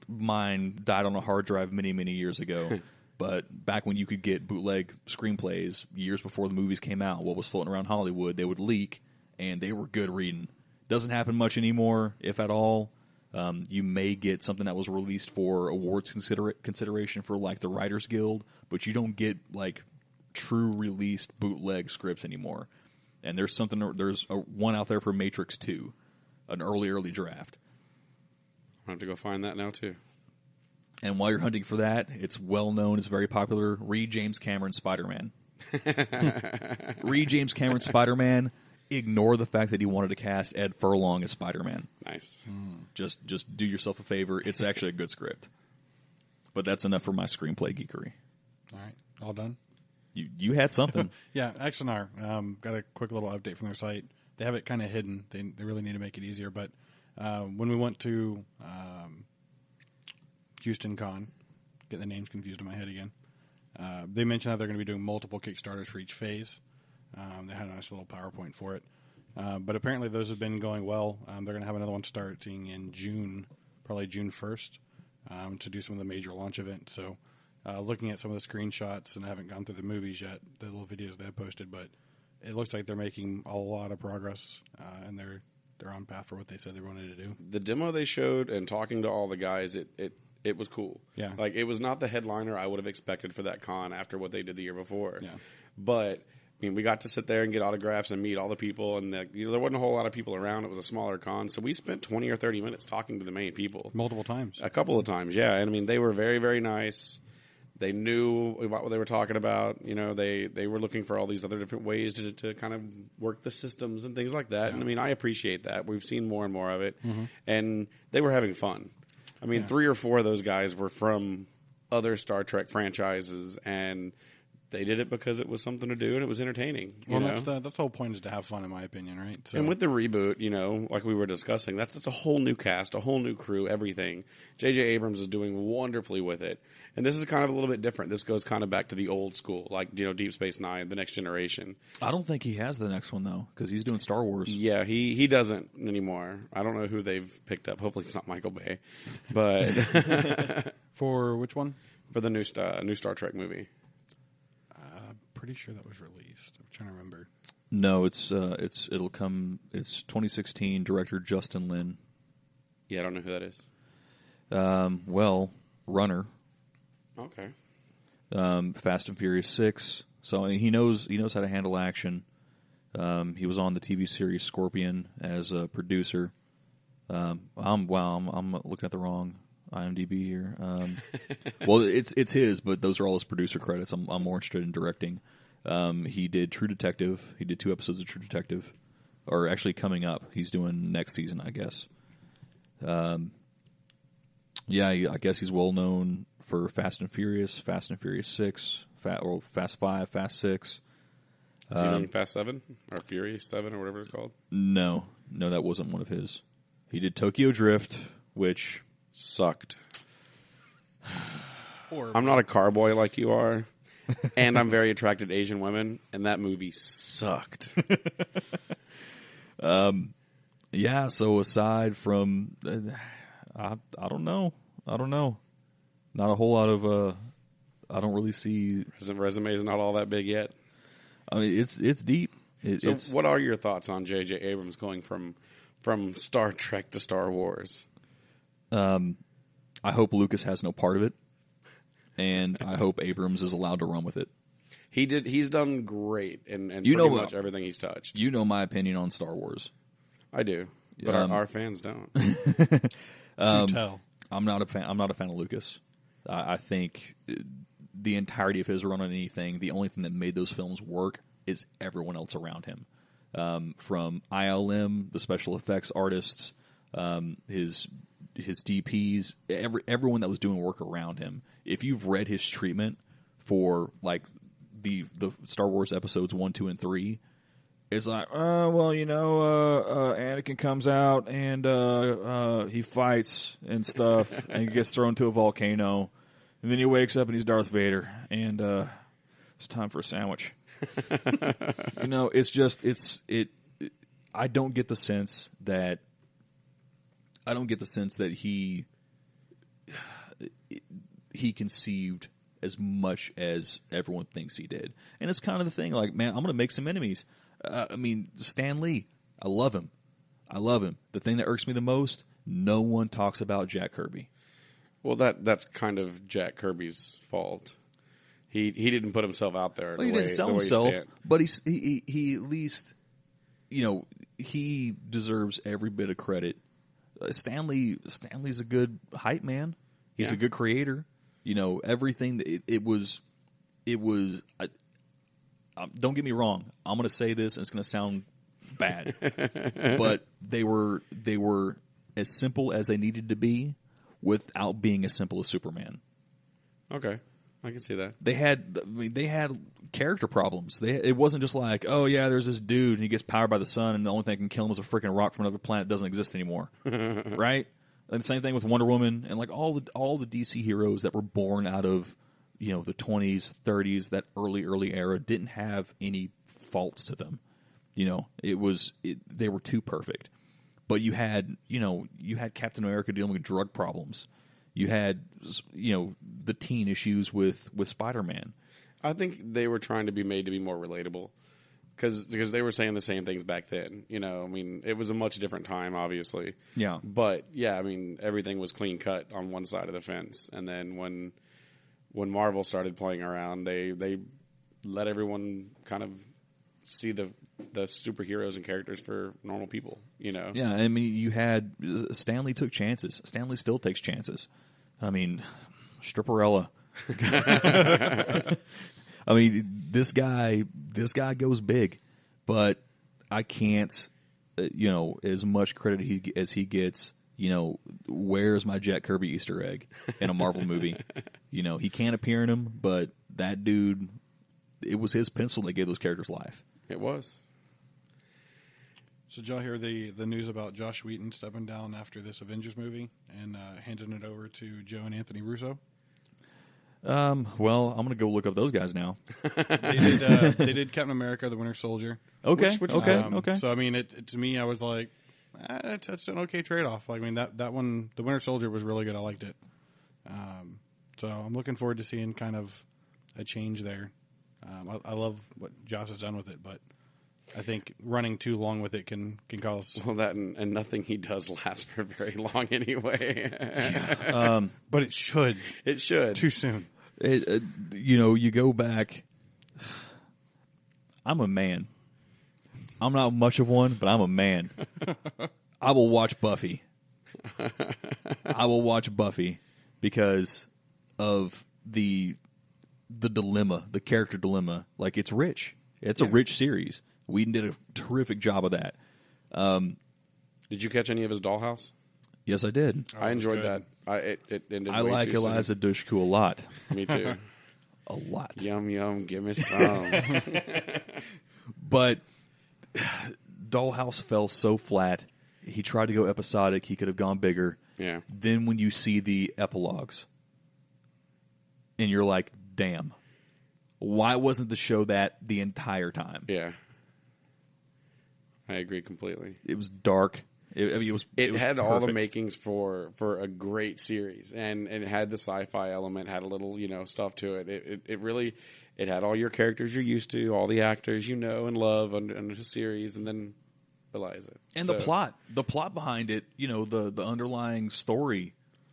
mine died on a hard drive many, many years ago. But back when you could get bootleg screenplays years before the movies came out, what was floating around Hollywood, they would leak, and they were good reading. Doesn't happen much anymore, if at all. You may get something that was released for awards consideration for like the Writers Guild, but you don't get like true released bootleg scripts anymore. And there's one out there for Matrix 2, an early draft. I'll have to go find that now, too. And while you're hunting for that, it's well known, it's very popular. Read James Cameron Spider-Man. Read James Cameron Spider-Man. Ignore the fact that he wanted to cast Ed Furlong as Spider-Man. Nice. Just do yourself a favor. It's actually a good script. But that's enough for my screenplay geekery. All right, all done. You had something. Yeah, Axonar got a quick little update from their site. They have it kind of hidden. They really need to make it easier. But when we went to Houston Con, get the names confused in my head again, they mentioned that they're going to be doing multiple Kickstarters for each phase. They had a nice little PowerPoint for it. But apparently those have been going well. They're going to have another one starting in June, probably June 1st, to do some of the major launch events. So looking at some of the screenshots, and I haven't gone through the movies yet, the little videos they have posted, but it looks like they're making a lot of progress, and they're on path for what they said they wanted to do. The demo they showed and talking to all the guys, it was cool. Yeah. Like, it was not the headliner I would have expected for that con after what they did the year before. Yeah. But, I mean, we got to sit there and get autographs and meet all the people, and there wasn't a whole lot of people around. It was a smaller con, so we spent 20 or 30 minutes talking to the main people. Multiple times. A couple of times, yeah. And, I mean, they were very, very nice. They knew about what they were talking about. You know, they were looking for all these other different ways to kind of work the systems and things like that. Yeah. And, I mean, I appreciate that. We've seen more and more of it. Mm-hmm. And they were having fun. I mean, 3 or 4 of those guys were from other Star Trek franchises, and They did it because it was something to do and it was entertaining. Well, that's the whole point, is to have fun, in my opinion, right? So, And with the reboot, like we were discussing, that's a whole new cast, a whole new crew, everything. J.J. Abrams is doing wonderfully with it. And this is kind of a little bit different. This goes kind of back to the old school, like, Deep Space Nine, The Next Generation. I don't think he has the next one, though, because he's doing Star Wars. Yeah, he doesn't anymore. I don't know who they've picked up. Hopefully it's not Michael Bay. But for which one? For the new Star Trek movie. Pretty sure that was released. I'm trying to remember. No, it'll come. It's 2016. Director Justin Lin. Yeah, I don't know who that is. Well, Runner. Okay. Fast and Furious 6. So I mean, he knows how to handle action. He was on the TV series Scorpion as a producer. I'm looking at the wrong IMDb here. Well, it's his, but those are all his producer credits. I'm more interested in directing. He did True Detective. He did 2 episodes of True Detective, or actually coming up. He's doing next season, I guess. Yeah, I guess he's well known for Fast and Furious 6, Fast 5, Fast 6. Is he doing Fast 7 or Furious 7 or whatever it's called? No, that wasn't one of his. He did Tokyo Drift, which sucked. I'm not a car boy like you are, and I'm very attracted to Asian women, and that movie sucked. Yeah, so aside from, I don't know. Not a whole lot of, I don't really see. His resume is not all that big yet. I mean, it's deep. What are your thoughts on J.J. Abrams going from Star Trek to Star Wars? I hope Lucas has no part of it, and I hope Abrams is allowed to run with it. He's done great in pretty much everything he's touched. You know my opinion on Star Wars. I do, but our fans don't. Do tell. I'm not a fan of Lucas. I think the entirety of his run on anything, the only thing that made those films work is everyone else around him. From ILM, the special effects artists, his DPs, everyone that was doing work around him. If you've read his treatment for like the Star Wars episodes 1, 2, and 3, it's like, Anakin comes out and he fights and stuff, and he gets thrown to a volcano, and then he wakes up and he's Darth Vader, and it's time for a sandwich. I don't get the sense that he conceived as much as everyone thinks he did. And it's kind of the thing, like, man, I'm going to make some enemies. Stan Lee, I love him. The thing that irks me the most, no one talks about Jack Kirby. Well, that's kind of Kirby's fault. He didn't put himself out there. Well, he didn't sell himself, but he at least, he deserves every bit of credit. Stanley's a good hype man. He's a good creator. Everything. It was. Don't get me wrong. I'm going to say this, and it's going to sound bad, but they were as simple as they needed to be, without being as simple as Superman. Okay, I can see that. They had character problems. It wasn't just like, oh yeah, there's this dude and he gets powered by the sun, and the only thing that can kill him is a freaking rock from another planet that doesn't exist anymore, right? And the same thing with Wonder Woman and like all the DC heroes that were born out of the 20s, 30s, that early era didn't have any faults to them. They were too perfect. But you had Captain America dealing with drug problems. You had the teen issues with Spider-Man. I think they were trying to be made to be more relatable because they were saying the same things back then. It was a much different time, obviously. Yeah. But yeah, everything was clean cut on one side of the fence, and then when Marvel started playing around, they let everyone kind of see the superheroes and characters for normal people. Yeah, you had Stanley took chances. Stanley still takes chances. Stripperella. This guy goes big, but I can't, as much credit as he gets, where's my Jack Kirby Easter egg in a Marvel movie? He can't appear in them, but that dude it was his pencil that gave those characters life. It was. So did y'all hear the news about Josh Whedon stepping down after this Avengers movie and handing it over to Joe and Anthony Russo? Well, I'm going to go look up those guys now. They did Captain America: The Winter Soldier. Okay, Which is okay. So I mean, to me, I was like, that's an okay trade off. Like, I mean, that one, The Winter Soldier, was really good. I liked it. So I'm looking forward to seeing kind of a change there. I love what Josh has done with it, but I think running too long with it can cause. Well, that and nothing he does lasts for very long anyway. But it should. It should. Too soon. You go back. I'm a man. I'm not much of one, but I'm a man. I will watch Buffy. I will watch Buffy because of the dilemma, the character dilemma. Like, it's rich. It's a rich series. Whedon did a terrific job of that. Did you catch any of his Dollhouse? Yes, I did. I enjoyed that. It ended I way like too Eliza Dushku a lot. soon. Me too. A lot. Yum, yum, give me some. But Dollhouse fell so flat. He tried to go episodic. He could have gone bigger. Yeah. Then when you see the epilogues, and you're like, damn, why wasn't the show that the entire time? Yeah. I agree completely. It was dark. It was had all the perfect. makings for a great series, and it had the sci-fi element, had a little stuff to it. It really had all your characters you're used to, all the actors you know and love under the series, and then Eliza. And the plot behind it, the underlying story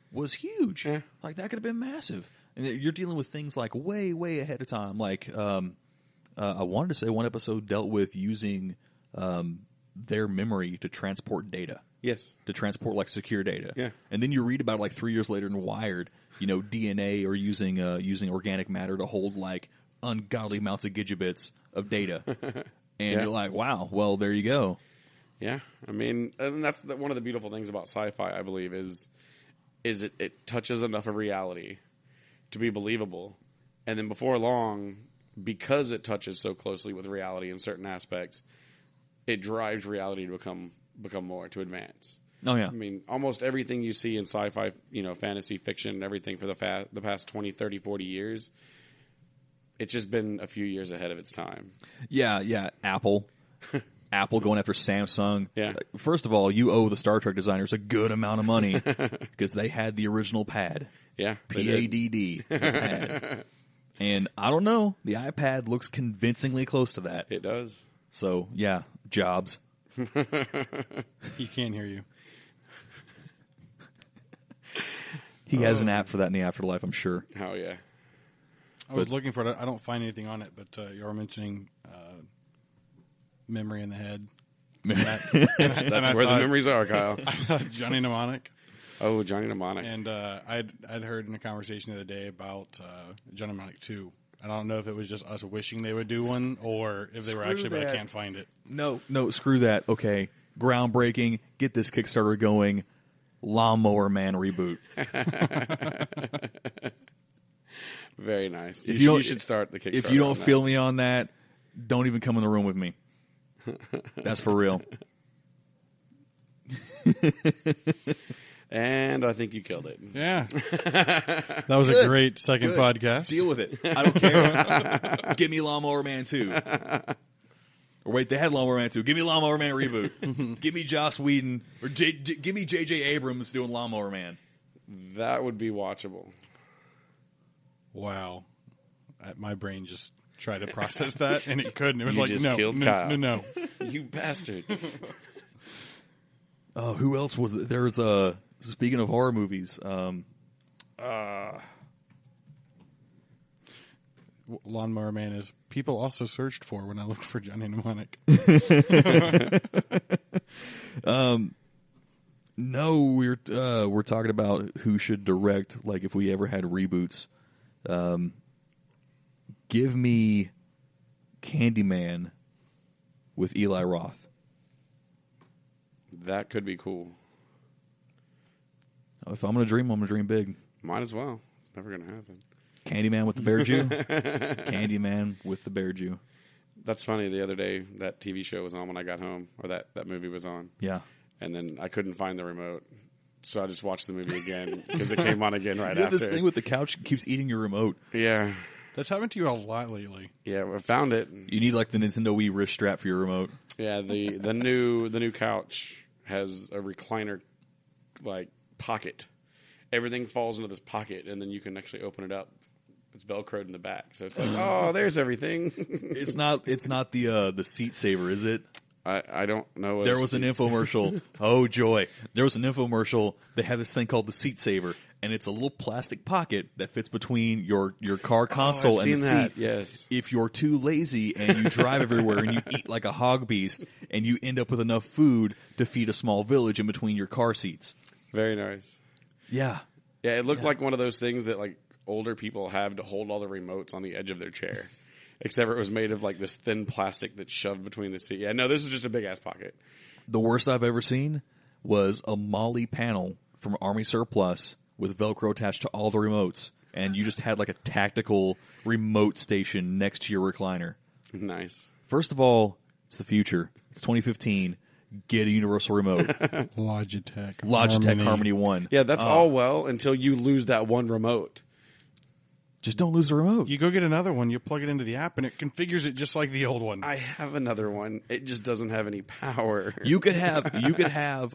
was huge. Yeah. Like, that could have been massive. And you're dealing with things like way, way ahead of time. Like, I wanted to say one episode dealt with using their memory to transport data. Yes. To transport, like, secure data. Yeah. And then you read about it, like, 3 years later in Wired, DNA or using organic matter to hold, like, ungodly amounts of gigabits of data. And you're like, wow, well, there you go. Yeah. I mean, and that's one of the beautiful things about sci-fi, I believe, is it touches enough of reality to be believable. And then before long, because it touches so closely with reality in certain aspects, it drives reality to become more, to advance. Oh, yeah. I mean, almost everything you see in sci-fi, fantasy fiction and everything for the past 20, 30, 40 years, it's just been a few years ahead of its time. Yeah. Apple going after Samsung. Yeah. First of all, you owe the Star Trek designers a good amount of money because they had the original pad. Yeah. PADD. The pad. And I don't know. The iPad looks convincingly close to that. It does. So, yeah, Jobs. He can't hear you. He has an app for that in the afterlife, I'm sure. Oh, yeah. I was looking for it. I don't find anything on it, but you were mentioning memory in the head. That's where the memories are, Kyle. Johnny Mnemonic. Oh, Johnny Mnemonic. And I'd heard in a conversation the other day about Johnny Mnemonic 2. I don't know if it was just us wishing they would do one or if they were actually, but I can't find it. No, screw that. Okay, groundbreaking. Get this Kickstarter going. Lawnmower Man reboot. Very nice. If You should start the Kickstarter. If you don't on feel me on that, don't even come in the room with me. That's for real. And I think you killed it. Yeah. That was a great second podcast. Deal with it. I don't care. Give me Lawnmower Man 2. Or wait, they had Lawnmower Man 2. Give me Lawnmower Man reboot. Give me Joss Whedon. Or give me J.J. Abrams doing Lawnmower Man. That would be watchable. Wow. My brain just tried to process that, and it couldn't. It was You like, just no, killed no, Kyle. no. You bastard. Oh, who else was there? There was speaking of horror movies, Lawnmower Man is people also searched for when I looked for Johnny Mnemonic. No, we're talking about who should direct. Like, if we ever had reboots, give me Candyman with Eli Roth. That could be cool. If I'm gonna dream, I'm gonna dream big. Might as well. It's never going to happen. Candyman with the bear Jew. Candyman with the bear Jew. That's funny. The other day, that TV show was on when I got home, or that movie was on. Yeah. And then I couldn't find the remote, so I just watched the movie again because it came on again right You have after. this thing with the couch that keeps eating your remote. Yeah. That's happened to you a lot lately. Yeah, I found it. You need like the Nintendo Wii wrist strap for your remote. Yeah, the new couch has a recliner like pocket. Everything falls into this pocket, and then you can actually open it up. It's Velcroed in the back, so it's like, oh, there's everything. It's not the seat saver, is it? I don't know. What There was an infomercial. Oh joy! There was an infomercial. They had this thing called the seat saver, and it's a little plastic pocket that fits between your car console and the seat. Yes. If you're too lazy and you drive everywhere and you eat like a hog beast, and you end up with enough food to feed a small village in between your car seats. Very nice. Yeah. Yeah, it looked like one of those things that like older people have to hold all the remotes on the edge of their chair. Except for it was made of like this thin plastic that's shoved between the seat. Yeah, no, this is just a big ass pocket. The worst I've ever seen was a Molly panel from Army Surplus with Velcro attached to all the remotes, and you just had like a tactical remote station next to your recliner. Nice. First of all, it's the future. It's 2015. Get a universal remote. Logitech Harmony 1. Yeah, that's all well until you lose that one remote. Just don't lose the remote. You go get another one, you plug it into the app, and it configures it just like the old one. I have another one. It just doesn't have any power. You could have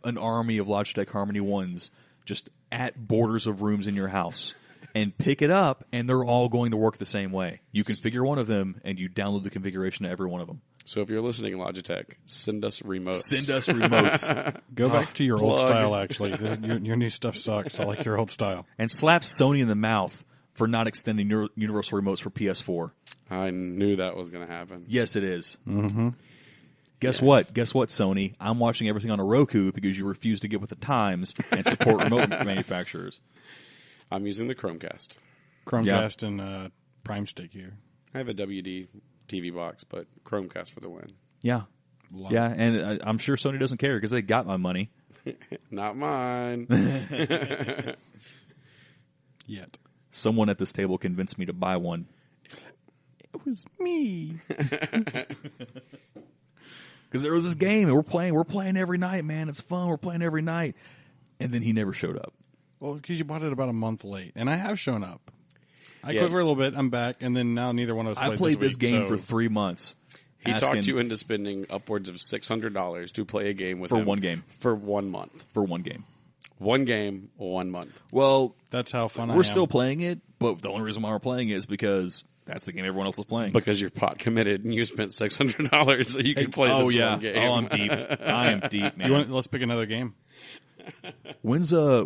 an army of Logitech Harmony 1s just at borders of rooms in your house and pick it up, and they're all going to work the same way. You configure one of them, and you download the configuration to every one of them. So if you're listening, Logitech, send us remotes. Send us remotes. Go back to your old plug. style, actually. Your new stuff sucks. I like your old style. And slap Sony in the mouth for not extending universal remotes for PS4. I knew that was going to happen. Yes, it is. Mm-hmm. Guess what, Sony? I'm watching everything on a Roku because you refuse to get with the times and support remote manufacturers. I'm using the Chromecast. And Prime Stick here. I have a WD TV box, but Chromecast for the win. Yeah. Yeah, and I'm sure Sony doesn't care because they got my money. Not mine. Yet. Someone at this table convinced me to buy one. It was me. Because there was this game, and we're playing every night, man. It's fun. We're playing every night. And then he never showed up. Well, because you bought it about a month late, and I have shown up. I Yes. quit for a little bit. I'm back, and then now neither one of us I played this week, game so- for 3 months. He talked you into spending upwards of $600 to play a game with him. one game. For 1 month. For one game. 1 game, 1 month. Well, That's how fun I am. we're still playing it, but the only reason why we're playing it is because that's the game everyone else is playing. Because you're pot committed and you spent $600 so you can play this one game. Oh, I'm deep. I am deep, man. Let's pick another game. When's your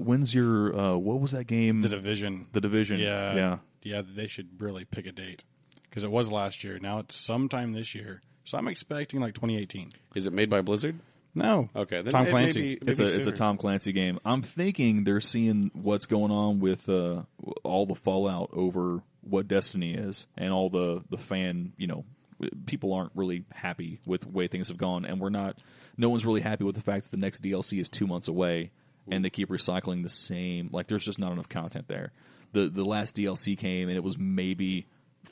what was that game? The Division. The Division. Yeah. They should really pick a date because it was last year. Now it's sometime this year, so I'm expecting like 2018. Is it made by Blizzard? No. Okay. Then Tom it Clancy. maybe It's a sooner. Tom Clancy game. I'm thinking they're seeing what's going on with all the fallout over what Destiny is and all the fan, people aren't really happy with the way things have gone, and no one's really happy with the fact that the next DLC is 2 months away and they keep recycling the same, like there's just not enough content there. The last DLC came and it was maybe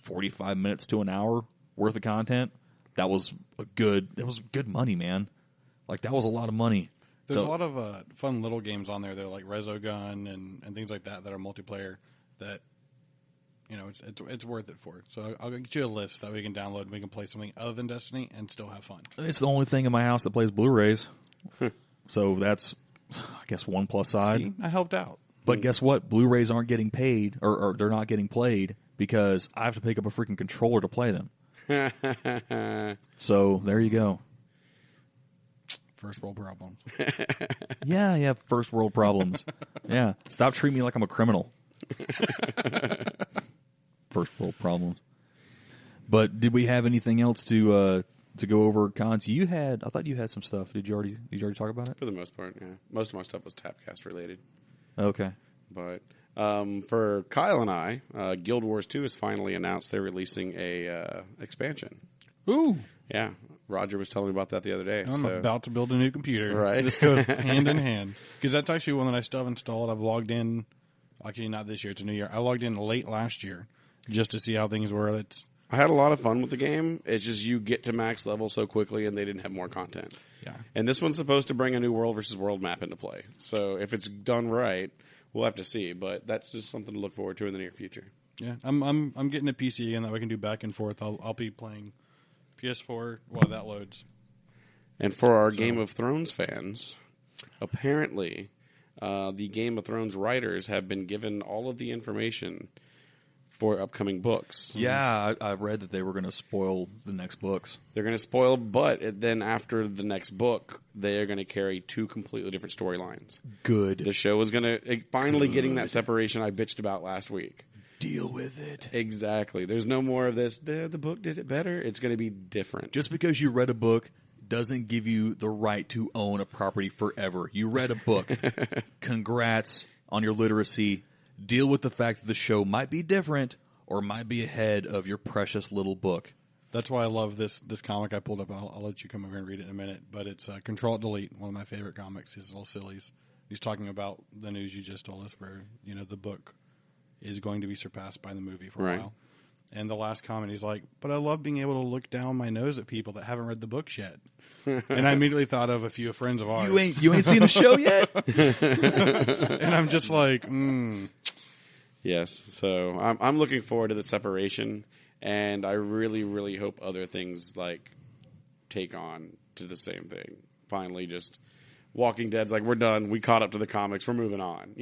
45 minutes to an hour worth of content. That was good money, man. Like, that was a lot of money. There's a lot of fun little games on there. They're like Resogun and things like that are multiplayer that, it's worth it for. So I'll get you a list that we can download and we can play something other than Destiny and still have fun. It's the only thing in my house that plays Blu-rays. So that's, I guess, one plus side. See, I helped out. But guess what? Blu-rays aren't getting paid, or they're not getting played because I have to pick up a freaking controller to play them. So there you go. First world problems. Yeah, first world problems. Yeah, stop treating me like I'm a criminal. First world problems. But did we have anything else to go over, Cons? I thought you had some stuff. Did you already talk about it? For the most part, yeah. Most of my stuff was Tapcast related. Okay. But for Kyle and I, Guild Wars 2 has finally announced they're releasing a expansion. Ooh. Yeah. Roger was telling me about that the other day. I'm about to build a new computer. Right. This goes hand in hand. Because that's actually one that I still have installed. I've logged in. Actually, not this year. It's a new year. I logged in late last year. just to see how things were. I had a lot of fun with the game. It's just you get to max level so quickly, and they didn't have more content. Yeah. And this one's supposed to bring a new world versus world map into play. So if it's done right, we'll have to see. But that's just something to look forward to in the near future. Yeah, I'm getting a PC again that we can do back and forth. I'll be playing PS4 while that loads. And for our Game of Thrones fans, apparently the Game of Thrones writers have been given all of the information for upcoming books. Yeah, I read that they were going to spoil the next books. They're going to spoil, but then after the next book, they are going to carry 2 completely different storylines. Good. The show is going to finally getting that separation I bitched about last week. Deal with it. Exactly. There's no more of this, the book did it better. It's going to be different. Just because you read a book doesn't give you the right to own a property forever. You read a book. Congrats on your literacy. Deal with the fact that the show might be different or might be ahead of your precious little book. That's why I love this comic I pulled up. I'll let you come over and read it in a minute. But it's Control Delete, one of my favorite comics. His little sillies. He's talking about the news you just told us, where the book is going to be surpassed by the movie for a while. And the last comment, he's like, "But I love being able to look down my nose at people that haven't read the books yet." And I immediately thought of a few friends of ours. You ain't seen the show yet? And I'm just like, Yes. So I'm looking forward to the separation, and I really, really hope other things like take on to the same thing. Finally, just Walking Dead's like, we're done. We caught up to the comics. We're moving on.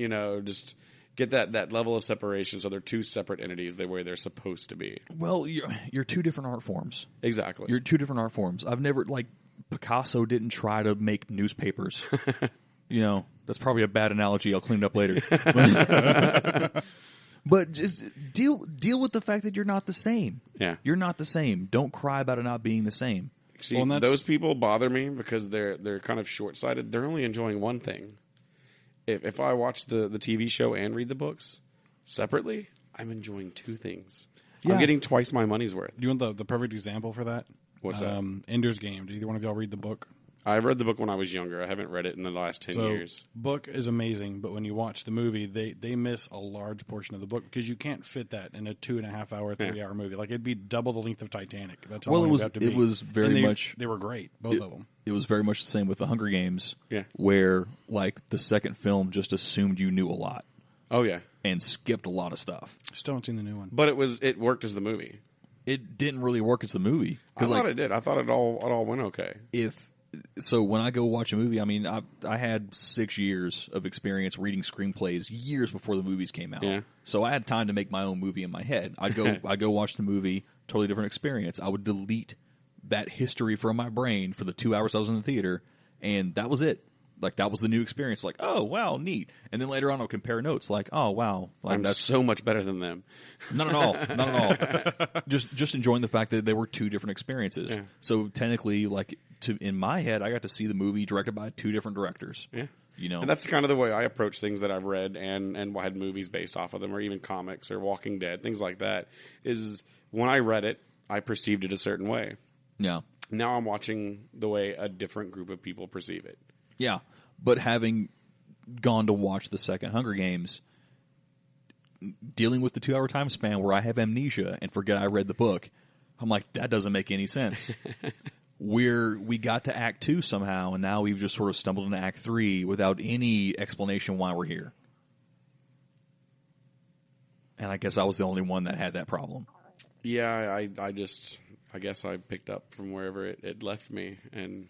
Just get that level of separation so they're 2 separate entities the way they're supposed to be. Well, you're 2 different art forms. Exactly. You're 2 different art forms. I've never, Picasso didn't try to make newspapers. That's probably a bad analogy. I'll clean it up later. But just deal with the fact that you're not the same. Yeah. You're not the same. Don't cry about it not being the same. See, those people bother me because they're kind of short-sighted. They're only enjoying one thing. If I watch the TV show and read the books separately, I'm enjoying 2 things. Yeah. I'm getting twice my money's worth. Do you want the perfect example for that? What's that? Ender's Game. Do either one of y'all read the book? I read the book when I was younger. I haven't read it in the last 10 years. Book is amazing, but when you watch the movie, they miss a large portion of the book because you can't fit that in a 2.5 hour, 3 hour movie. Like it'd be double the length of Titanic. That's how long it would have to be. It was very much. They were great, both of them. It was very much the same with the Hunger Games. Yeah. Where the second film just assumed you knew a lot. Oh yeah. And skipped a lot of stuff. Still haven't seen the new one. But it worked as the movie. It didn't really work as the movie. I thought it did. I thought it all went okay. So when I go watch a movie, I mean, I had 6 years of experience reading screenplays years before the movies came out. Yeah. So I had time to make my own movie in my head. I go watch the movie, totally different experience. I would delete that history from my brain for the 2 hours I was in the theater, and that was it. That was the new experience. Oh, wow, neat. And then later on I'll compare notes oh, wow. That's so much better than them. Not at all. Not at all. Just enjoying the fact that they were 2 different experiences. Yeah. So technically, in my head, I got to see the movie directed by 2 different directors. Yeah. And that's kind of the way I approach things that I've read and had movies based off of them, or even comics or Walking Dead, things like that, is when I read it, I perceived it a certain way. Yeah. Now I'm watching the way a different group of people perceive it. Yeah, but having gone to watch the second Hunger Games, dealing with the 2 hour time span where I have amnesia and forget I read the book, I'm like, that doesn't make any sense. We got to Act 2 somehow, and now we've just sort of stumbled into Act 3 without any explanation why we're here. And I guess I was the only one that had that problem. Yeah, I guess I picked up from wherever it left me, and...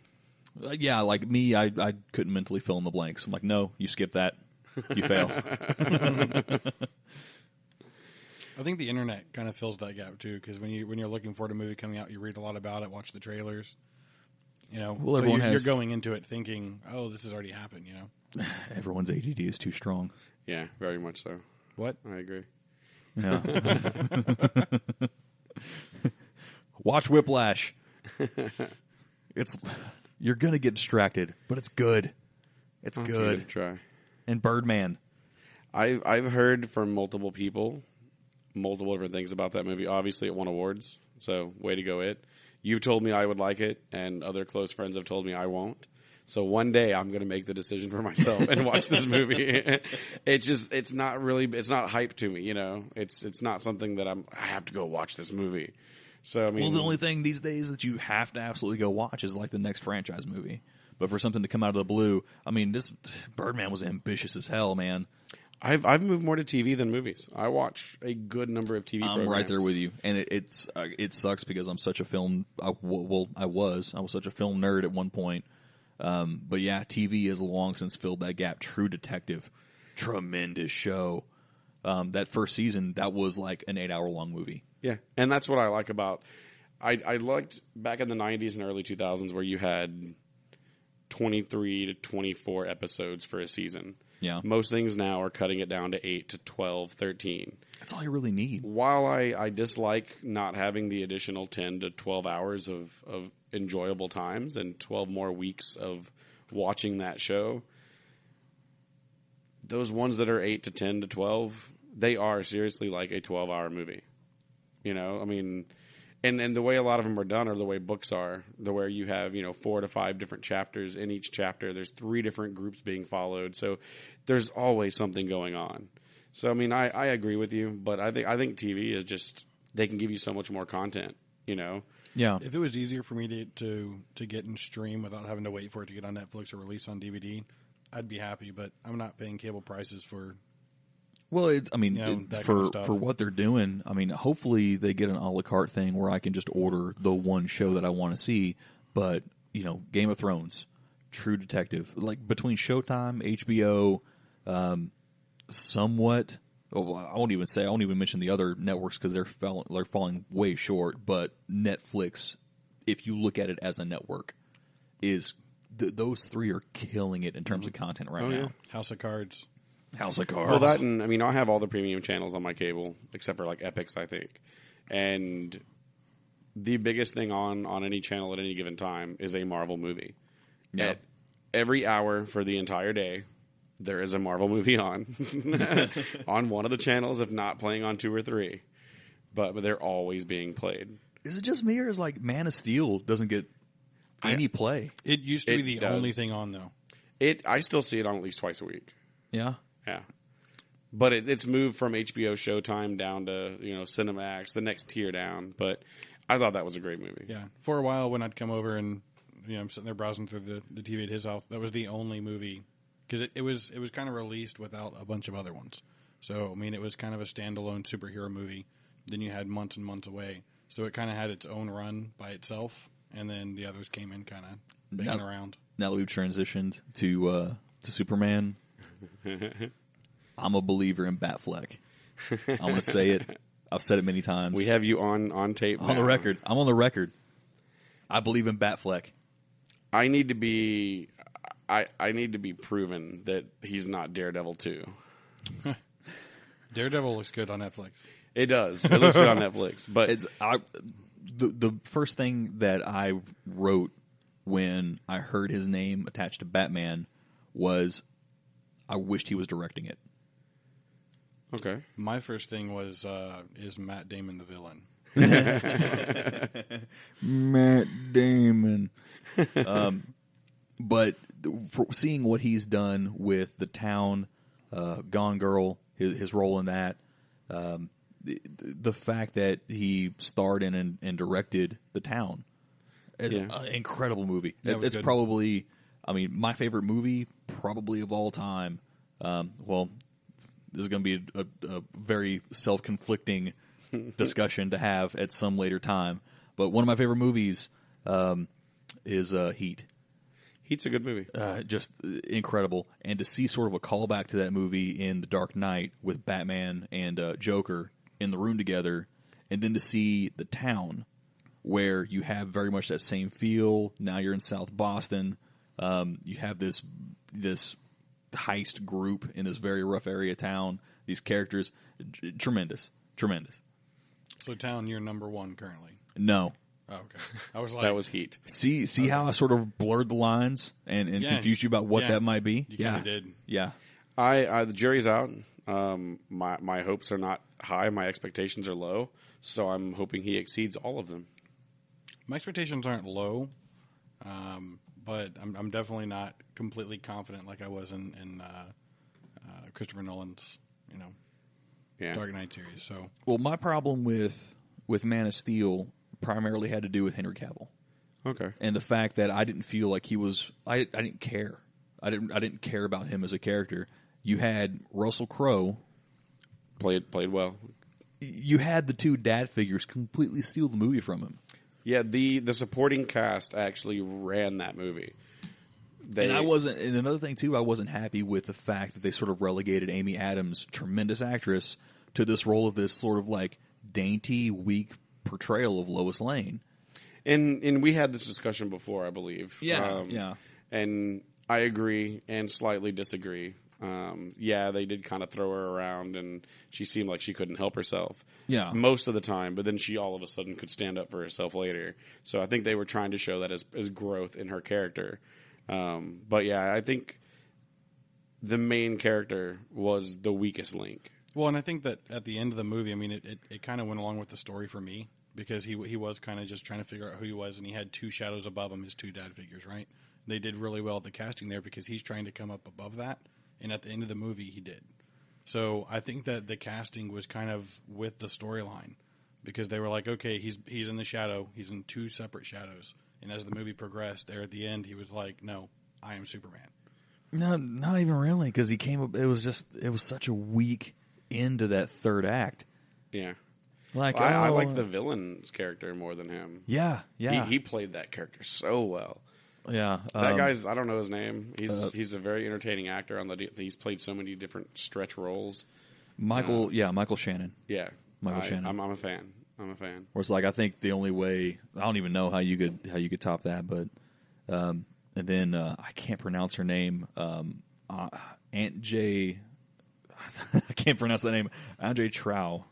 Yeah, like me, I couldn't mentally fill in the blanks. I'm like, no, you skip that. You fail. I think the internet kind of fills that gap too, because when you're looking forward to a movie coming out, you read a lot about it, watch the trailers. Well, so you're going into it thinking, oh, this has already happened. Everyone's ADD is too strong. Yeah, very much so. What? I agree. Yeah. Watch Whiplash. You're gonna get distracted, but it's good. It's good. Try. And Birdman. I've heard from multiple people, multiple different things about that movie. Obviously, it won awards, so way to go! You've told me I would like it, and other close friends have told me I won't. So one day I'm going to make the decision for myself and watch this movie. It's not hype to me, you know. It's not something that I have to go watch this movie. So I mean, well, the only thing these days that you have to absolutely go watch is like the next franchise movie. But for something to come out of the blue, I mean, this Birdman was ambitious as hell, man. I've moved more to TV than movies. I watch a good number of TV programs. I'm right there with you, and it sucks because I'm such a film. I was such a film nerd at one point. But yeah, TV has long since filled that gap. True Detective, tremendous show. That first season, that was like an 8-hour long movie. Yeah, and that's what I like about. I liked back in the 90s and early 2000s where you had 23 to 24 episodes for a season. Yeah. Most things now are cutting it down to 8 to 12, 13. That's all you really need. While I dislike not having the additional 10 to 12 hours of enjoyable times and 12 more weeks of watching that show, those ones that are 8 to 10 to 12, they are seriously like a 12-hour movie. You know, I mean, and the way a lot of them are done are the way books are, the where you have, 4 to 5 different chapters. In each chapter, there's 3 different groups being followed. So there's always something going on. So, I mean, I agree with you, but I think TV is just, they can give you so much more content, you know? Yeah. If it was easier for me to get and stream without having to wait for it to get on Netflix or release on DVD, I'd be happy, but I'm not paying cable prices for. Well, for what they're doing, I mean, hopefully they get an a la carte thing where I can just order the one show that I want to see. But, Game of Thrones, True Detective, like between Showtime, HBO, somewhat. Oh, I won't even mention the other networks because they're falling way short. But Netflix, if you look at it as a network, is those 3 are killing it in terms of content right now. Yeah. House of Cards. House of Cards. Well, that and, I mean, I have all the premium channels on my cable, except for like Epix, I think. And the biggest thing on any channel at any given time is a Marvel movie. Yeah. At every hour for the entire day, there is a Marvel movie on. On one of the channels, if not playing on 2 or 3. But they're always being played. Is it just me or is like Man of Steel doesn't get any play? It used to be the only thing on, though. I still see it on at least twice a week. Yeah. Yeah. But it's moved from HBO Showtime down to, Cinemax, the next tier down. But I thought that was a great movie. Yeah. For a while when I'd come over and, I'm sitting there browsing through the TV at his house, that was the only movie. Because it was kind of released without a bunch of other ones. So, I mean, it was kind of a standalone superhero movie. Then you had months and months away. So it kind of had its own run by itself. And then the others came in kind of banging around. Now that we've transitioned to Superman, I'm a believer in Batfleck. I'm going to say it. I've said it many times. We have you on tape now. On the record. I'm on the record. I believe in Batfleck. I need to be proven that he's not Daredevil 2. Daredevil looks good on Netflix. It does. It looks good on Netflix. But the first thing that I wrote when I heard his name attached to Batman was I wished he was directing it. Okay. My first thing was, is Matt Damon the villain? Matt Damon. But seeing what he's done with The Town, Gone Girl, his role in that, the fact that he starred in and directed The Town, it's an incredible movie. It's probably, my favorite movie probably of all time. Well, this is going to be a very self-conflicting discussion to have at some later time. But one of my favorite movies is Heat. Heat's a good movie. Just incredible. And to see sort of a callback to that movie in The Dark Knight with Batman and Joker in the room together, and then to see The Town, where you have very much that same feel. Now you're in South Boston. You have this heist group in this very rough area town. These characters, tremendous. So, Town, you're number 1 currently. No. Oh, okay. I was like, that was Heat. See how I sort of blurred the lines and confused you about what that might be? You kind of did. Yeah. The jury's out. My hopes are not high. My expectations are low. So I'm hoping he exceeds all of them. My expectations aren't low. But I'm definitely not completely confident like I was in Christopher Nolan's, Dark Knight series. So, well, my problem with Man of Steel primarily had to do with Henry Cavill. Okay. And the fact that I didn't feel like he was, I didn't care. I didn't care about him as a character. You had Russell Crowe. Played well. You had the two dad figures completely steal the movie from him. Yeah, the supporting cast actually ran that movie. And another thing too, I wasn't happy with the fact that they sort of relegated Amy Adams, tremendous actress, to this role of this sort of like dainty, weak portrayal of Lois Lane. And we had this discussion before, I believe. Yeah. And I agree and slightly disagree. They did kind of throw her around, and she seemed like she couldn't help herself. Yeah. Most of the time, but then she all of a sudden could stand up for herself later. So I think they were trying to show that as growth in her character. But yeah, I think the main character was the weakest link. Well, and I think that at the end of the movie, I mean, it kind of went along with the story for me, because he was kind of just trying to figure out who he was, and he had two shadows above him, his two dad figures, right? They did really well at the casting there because he's trying to come up above that, and at the end of the movie, he did. So I think that the casting was kind of with the storyline, because they were like, okay, he's in the shadow, he's in two separate shadows, and as the movie progressed, there at the end, he was like, no, I am Superman. No, not even really, because he came up. It was such a weak end to that third act. Yeah. Like I like the villain's character more than him. Yeah. He played that character so well. Yeah, that guy's, I don't know his name. He's a very entertaining actor. He's played so many different stretch roles. Michael Shannon. Yeah, Michael Shannon. I'm a fan. Where it's like, I think the only way, I don't even know how you could top that, but and then I can't pronounce her name. Aunt J. I can't pronounce that name. Andre Trow.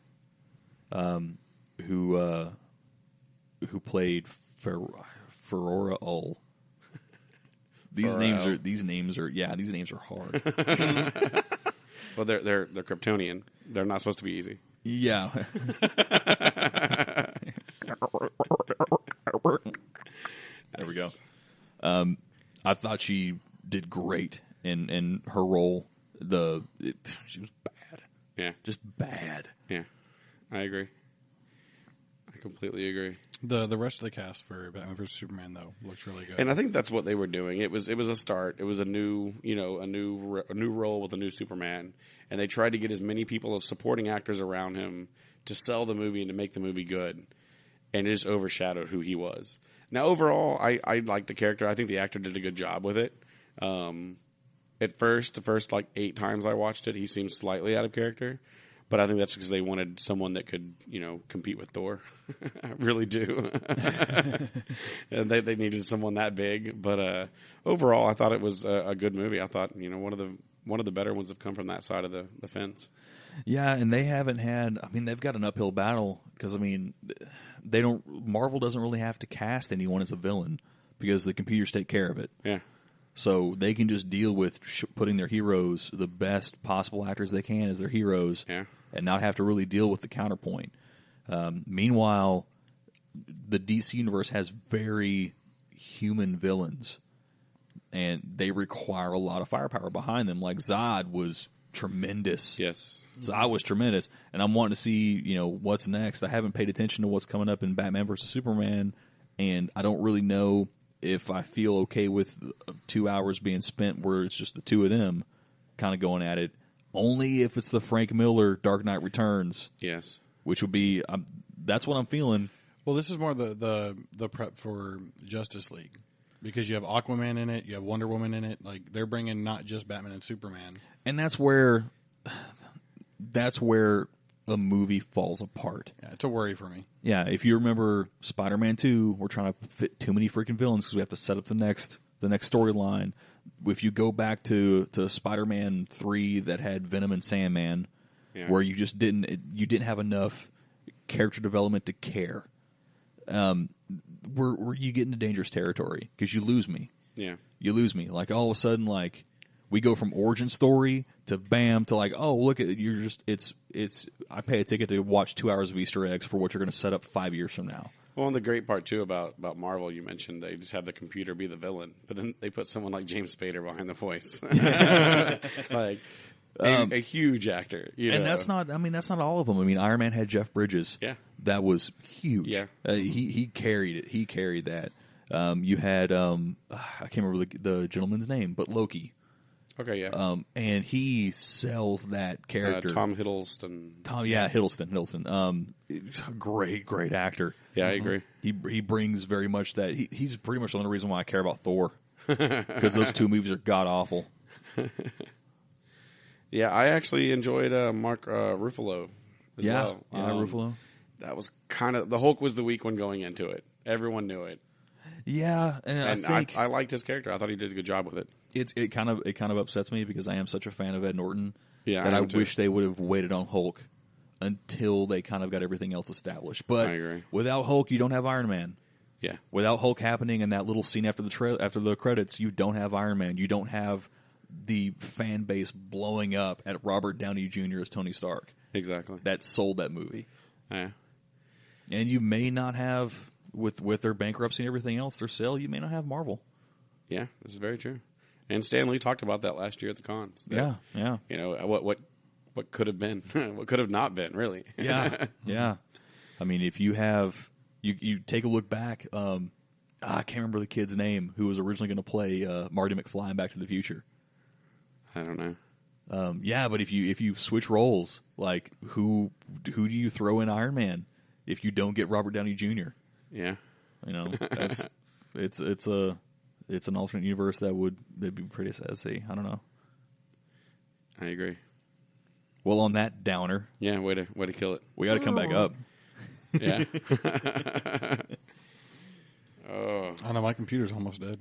Who played Ferrora Ull. These names are hard. Well, they're Kryptonian. They're not supposed to be easy. Yeah. There we go. I thought she did great in her role. She was bad. Yeah. Just bad. Yeah. I agree. I completely agree. The rest of the cast for Batman vs Superman though looks really good, and I think that's what they were doing. It was a start. It was a new role with a new Superman, and they tried to get as many people as supporting actors around him to sell the movie and to make the movie good, and it just overshadowed who he was. Now, overall, I liked the character. I think the actor did a good job with it. At first, the first like 8 times I watched it, he seemed slightly out of character. But I think that's because they wanted someone that could, compete with Thor. I really do. And they needed someone that big. But overall, I thought it was a good movie. I thought, one of the better ones have come from that side of the fence. Yeah, and they haven't had. I mean, they've got an uphill battle because Marvel doesn't really have to cast anyone as a villain because the computers take care of it. Yeah. So they can just deal with putting their heroes, the best possible actors they can, as their heroes, and not have to really deal with the counterpoint. Meanwhile, the DC universe has very human villains, and they require a lot of firepower behind them. Like Zod was tremendous. Yes. Zod was tremendous, and I'm wanting to see what's next. I haven't paid attention to what's coming up in Batman vs Superman, and I don't really know if I feel okay with 2 hours being spent where it's just the two of them kind of going at it, only if it's the Frank Miller Dark Knight Returns. Yes. Which would be, that's what I'm feeling. Well, this is more the prep for Justice League, because you have Aquaman in it, you have Wonder Woman in it. Like, they're bringing not just Batman and Superman. And that's where a movie falls apart. Yeah, it's a worry for me. Yeah, if you remember Spider-Man 2, we're trying to fit too many freaking villains because we have to set up the next storyline. If you go back to Spider-Man 3 that had Venom and Sandman, where you just didn't have enough character development to care, where you get into dangerous territory because you lose me. Yeah, you lose me. Like all of a sudden, like we go from origin story to bam to like, oh, look at it's I pay a ticket to watch 2 hours of Easter eggs for what you're going to set up 5 years from now. Well, and the great part too about Marvel, you mentioned they just have the computer be the villain, but then they put someone like James Spader behind the voice, like a huge actor. And that's not. I mean, that's not all of them. I mean, Iron Man had Jeff Bridges. Yeah, that was huge. Yeah, he carried it. He carried that. You had I can't remember the gentleman's name, but Loki. Okay, yeah. And he sells that character. Tom Hiddleston. Hiddleston. Great actor. Yeah, I agree. He brings very much that. He's pretty much the only reason why I care about Thor, because those two movies are god awful. Yeah, I actually enjoyed Mark Ruffalo as well. Yeah, Ruffalo. That was kind of the Hulk was the weak one going into it. Everyone knew it. Yeah, and I think I liked his character. I thought he did a good job with it. It kind of upsets me because I am such a fan of Ed Norton. Yeah, that I wish they would have waited on Hulk until they kind of got everything else established. But I agree. Without Hulk, you don't have Iron Man. Yeah. Without Hulk happening in that little scene after the credits, you don't have Iron Man. You don't have the fan base blowing up at Robert Downey Jr. as Tony Stark. Exactly. That sold that movie. Yeah. And you may not have, with their bankruptcy and everything else, their sale, you may not have Marvel. Yeah, this is very true. And Stan Lee talked about that last year at the cons. That, yeah. You know, what could have been, what could have not been, really. Yeah. I mean, if you have, you take a look back, I can't remember the kid's name who was originally going to play Marty McFly in Back to the Future. I don't know. Yeah, but if you switch roles, like who do you throw in Iron Man if you don't get Robert Downey Jr.? Yeah. You know, it's an alternate universe that'd be pretty sad to see. I don't know. I agree. Well, on that downer, yeah, way to kill it. We got to come back up. Yeah. Oh, I know my computer's almost dead.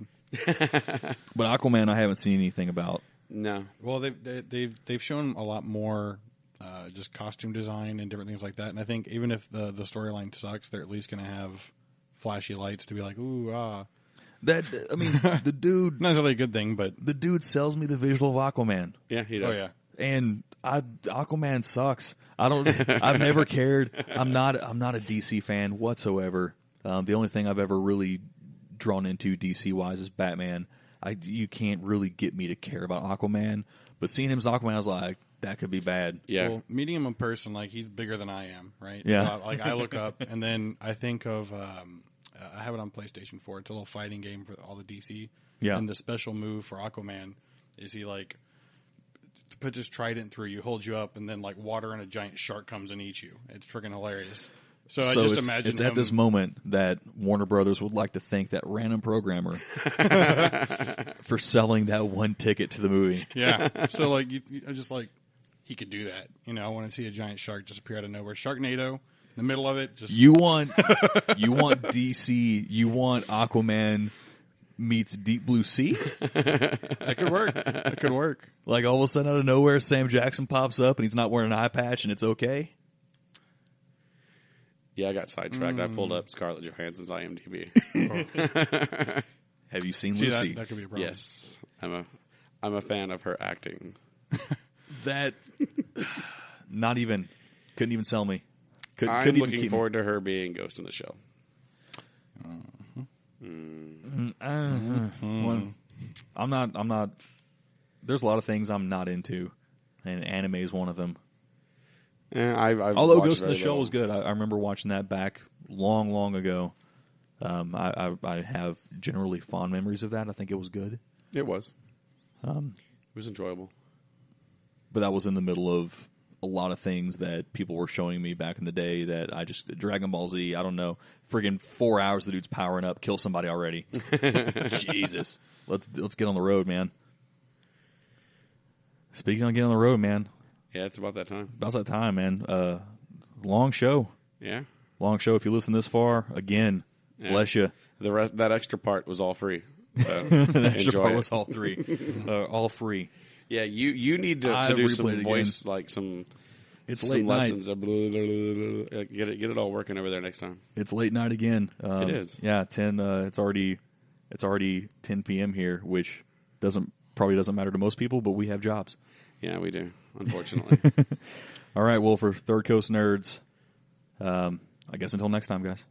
But Aquaman, I haven't seen anything about. No. Well, they've shown a lot more, just costume design and different things like that. And I think even if the storyline sucks, they're at least going to have flashy lights to be like, ooh, ah. That, I mean, the dude... Not necessarily a good thing, but... The dude sells me the visual of Aquaman. Yeah, he does. Oh, yeah. And Aquaman sucks. I've never cared. I'm not a DC fan whatsoever. The only thing I've ever really drawn into DC-wise is Batman. You can't really get me to care about Aquaman. But seeing him as Aquaman, I was like, that could be bad. Yeah. Well, meeting him in person, like, he's bigger than I am, right? Yeah. So, I look up, and then I think of... I have it on PlayStation 4. It's a little fighting game for all the DC. Yeah. And the special move for Aquaman is he, like, puts his trident through you, holds you up, and then, like, water and a giant shark comes and eats you. It's freaking hilarious. So I just imagine it's at this moment that Warner Brothers would like to thank that random programmer for selling that one ticket to the movie. Yeah. So, like, I just, like, he could do that. You know, I want to see a giant shark just appear out of nowhere. Sharknado. In the middle of it, just you want DC, you want Aquaman meets Deep Blue Sea. That could work. That could work. Like all of a sudden, out of nowhere, Sam Jackson pops up and he's not wearing an eye patch, and it's okay. Yeah, I got sidetracked. I pulled up Scarlett Johansson's IMDb. Have you seen See, Lucy? that could be a problem. Yes, I'm a fan of her acting. That not even couldn't even sell me. I'm looking forward to her being Ghost in the Shell. Well, I'm not. There's a lot of things I'm not into, and anime is one of them. Yeah, although Ghost in the Shell was good, I remember watching that back long ago. I have generally fond memories of that. I think it was good. It was. It was enjoyable. But that was in the middle of a lot of things that people were showing me back in the day that Dragon Ball Z, I don't know, friggin' 4 hours the dude's powering up, kill somebody already. Jesus. Let's get on the road, man. Speaking of getting on the road, man. Yeah, it's about that time. About that time, man. Long show. Yeah. Long show. If you listen this far, again, bless you. That extra part was all free. So the extra part was all all free. Yeah, you need to do some voice, like some. It's some late lessons. night. Get it all working over there next time. It's late night again. It is. Yeah, 10. It's already 10 p.m. here, which probably doesn't matter to most people, but we have jobs. Yeah, we do. Unfortunately. All right. Well, for Third Coast Nerds, I guess until next time, guys.